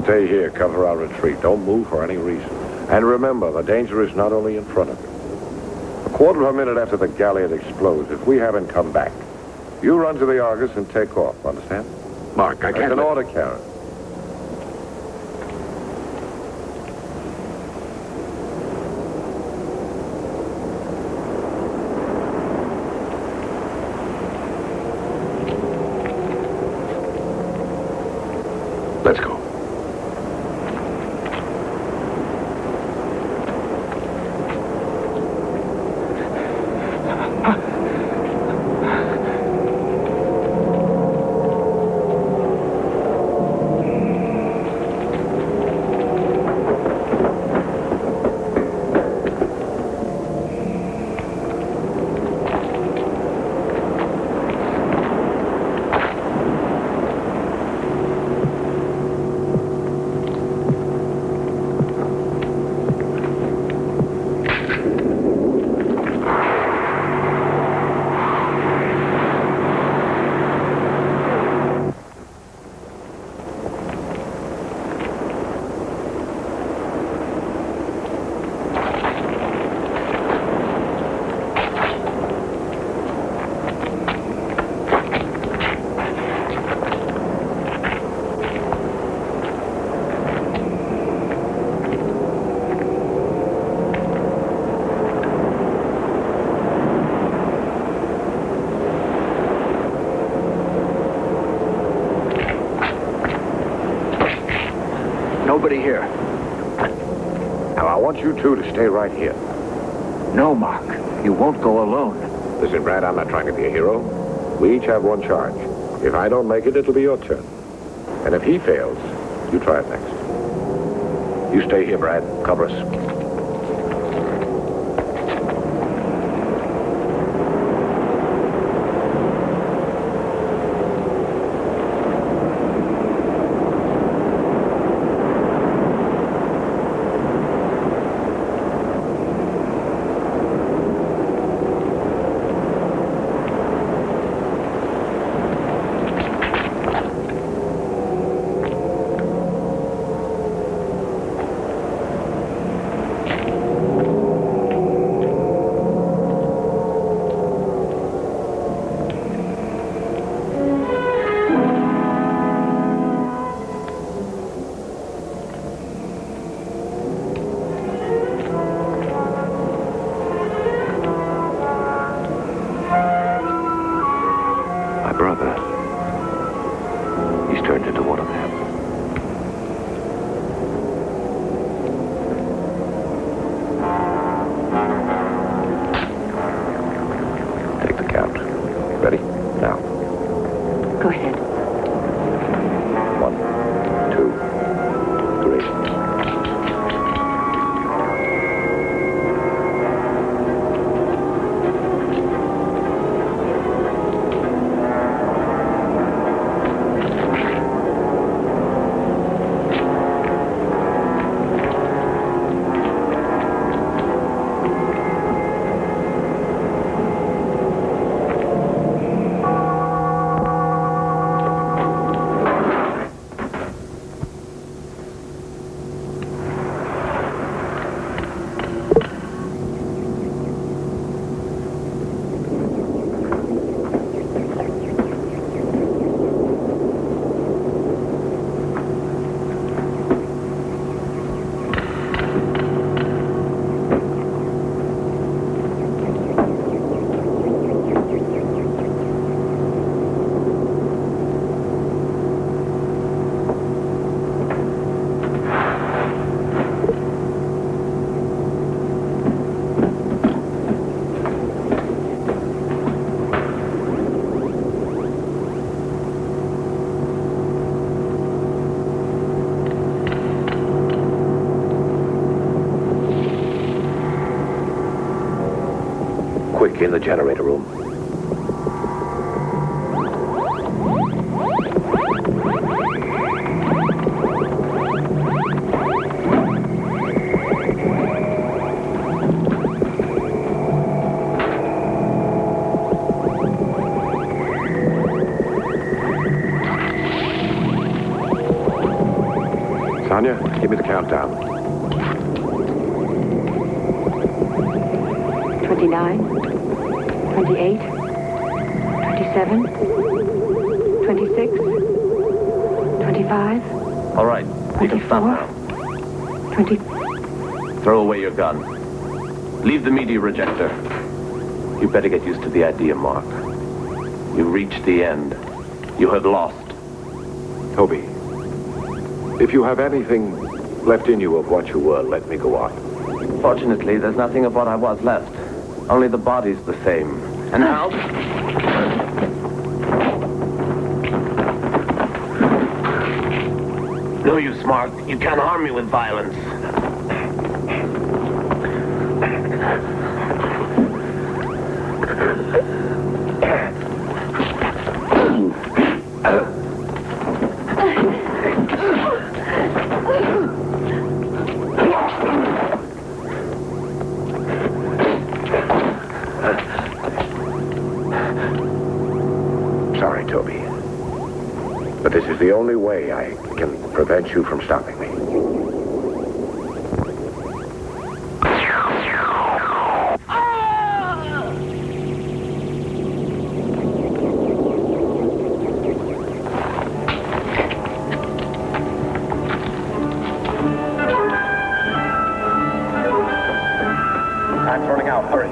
Stay here, cover our retreat. Don't move for any reason. And remember, the danger is not only in front of you. A quarter of a minute after the galleon explodes, if we haven't come back, you run to the Argus and take off, understand? Mark, I can't... That's an order, Karen. Now, I want you two to stay right here. No, Mark. You won't go alone. Listen, Brad, I'm not trying to be a hero. We each have one charge. If I don't make it, it'll be your turn. And if he fails, you try it next. You stay here, Brad. Cover us. Quick, in the generator room. Sonia, give me the countdown. 29, 28, 27, 26, 25. All right, you can stop now. 20. Throw away your gun. Leave the media rejector. You better get used to the idea, Mark. You've reached the end. You have lost. Toby, if you have anything left in you of what you were, let me go on. Fortunately, there's nothing of what I was left. Only the body's the same. And how? No use, Mark. You can't harm me with violence. Sorry, Toby. But this is the only way I can prevent you from stopping me. Time's running out. Hurry.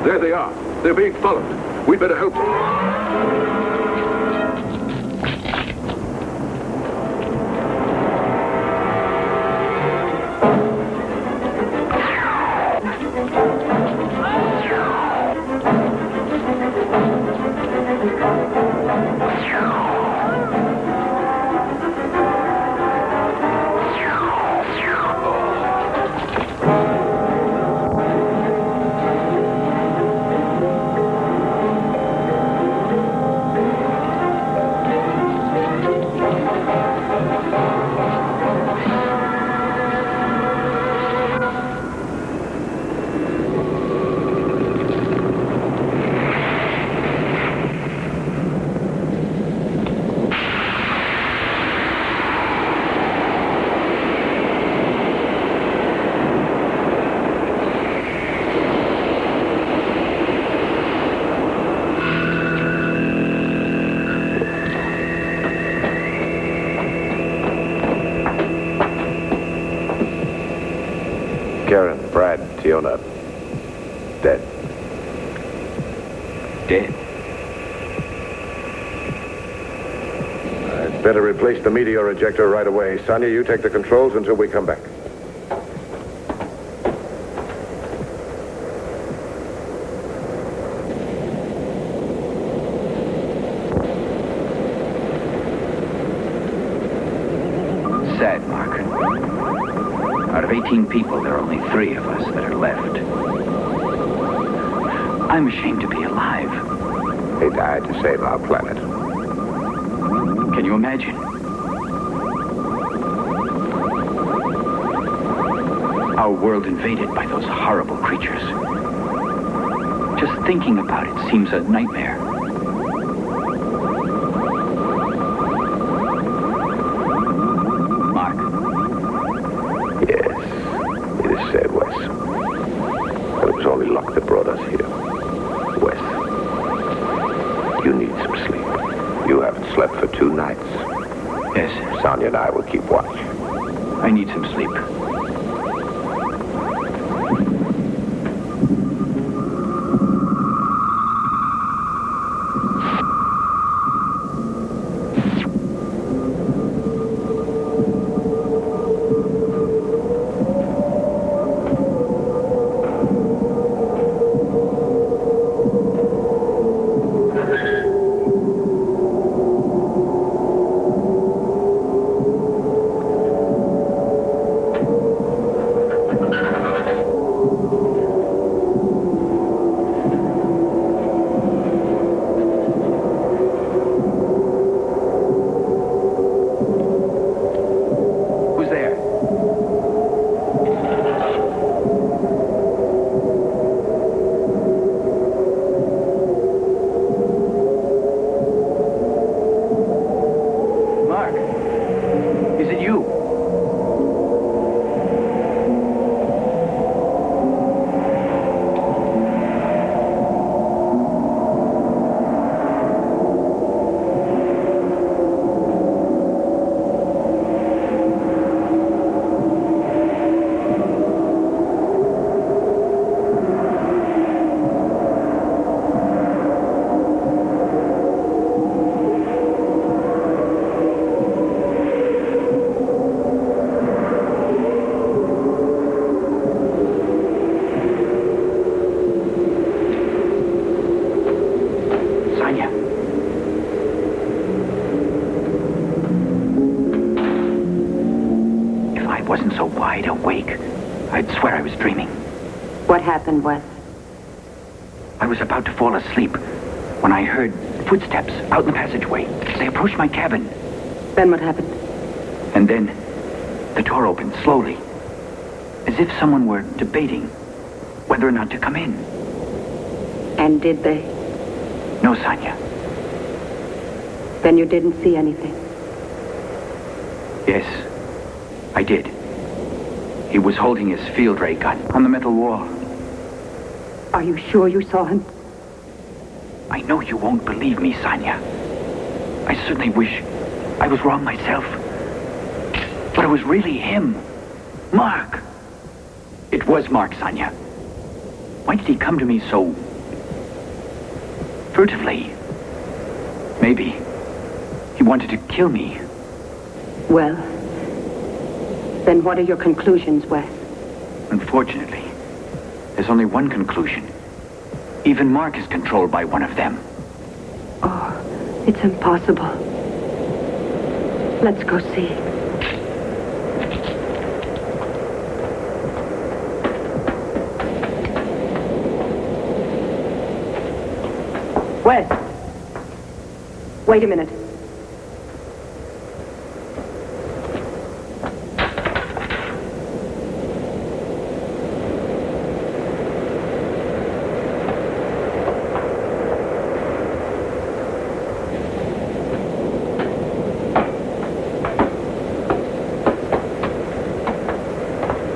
There they are. They're being followed. We'd better help them. Karen, Brad, Tiona, dead. Dead? I'd better replace the meteor ejector right away. Sonia, you take the controls until we come back. Sad, Mark. Out of 18 people, there are only 3 of us that are left. I'm ashamed to be alive. They died to save our planet. Can you imagine? Our world invaded by those horrible creatures. Just thinking about it seems a nightmare. Said Wes. But it was only luck that brought us here. Wes, you need some sleep. You haven't slept for 2 nights. Yes. Sonia and I will keep watch. I need some sleep. wasn't so wide awake, I'd swear I was dreaming. What happened, Wes? I was about to fall asleep when I heard footsteps out in the passageway. They approached my cabin. Then what happened? And then the door opened slowly, as if someone were debating whether or not to come in. And did they? No, Sonia. Then you didn't see anything? Yes, I did. He was holding his field ray gun on the metal wall. Are you sure you saw him? I know you won't believe me, Sonia. I certainly wish I was wrong myself. But it was really him. Mark. It was Mark, Sonia. Why did he come to me so Furtively. Maybe. He wanted to kill me. Well, then what are your conclusions, Wes? Unfortunately, there's only one conclusion. Even Mark is controlled by one of them. Oh, it's impossible. Let's go see. Wes! Wait a minute.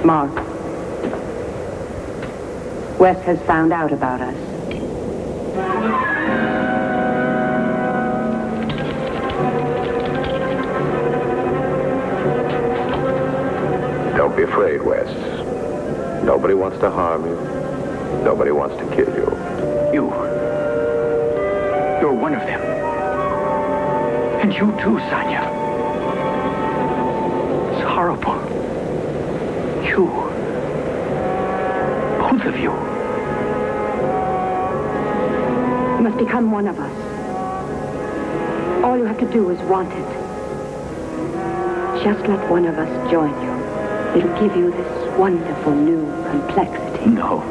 Mark. Wes has found out about us. Don't be afraid, Wes. Nobody wants to harm you. Nobody wants to kill you. You're one of them. And you too, Sonia. It's horrible. You. Both of you. You must become one of us. All you have to do is want it. Just let one of us join you. It'll give you this wonderful new complexity. No.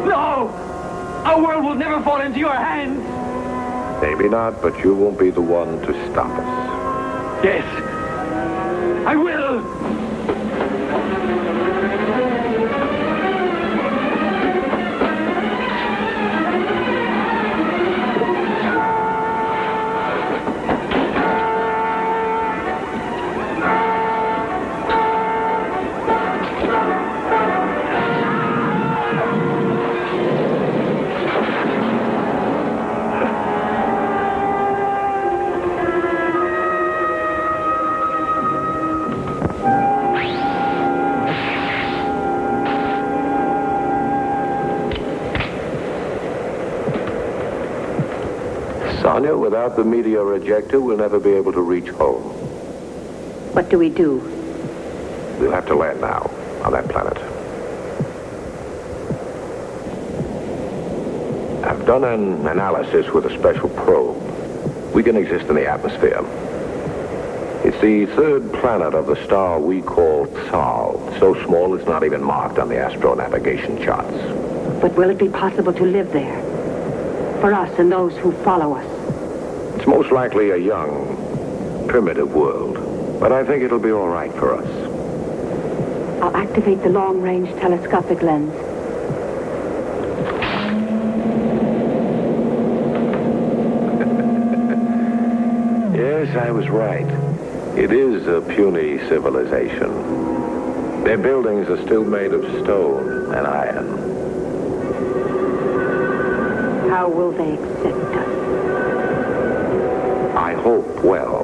No! Our world will never fall into your hands! Maybe not, but you won't be the one to stop us. Yes. I will! Sonia, without the meteor ejector, we'll never be able to reach home. What do we do? We'll have to land now on that planet. I've done an analysis with a special probe. We can exist in the atmosphere. It's the third planet of the star we call Tsal. So small it's not even marked on the astro navigation charts. But will it be possible to live there? For us and those who follow us? It's most likely a young, primitive world. But I think it'll be all right for us. I'll activate the long-range telescopic lens. Yes, I was right. It is a puny civilization. Their buildings are still made of stone and iron. How will they accept us? I hope well.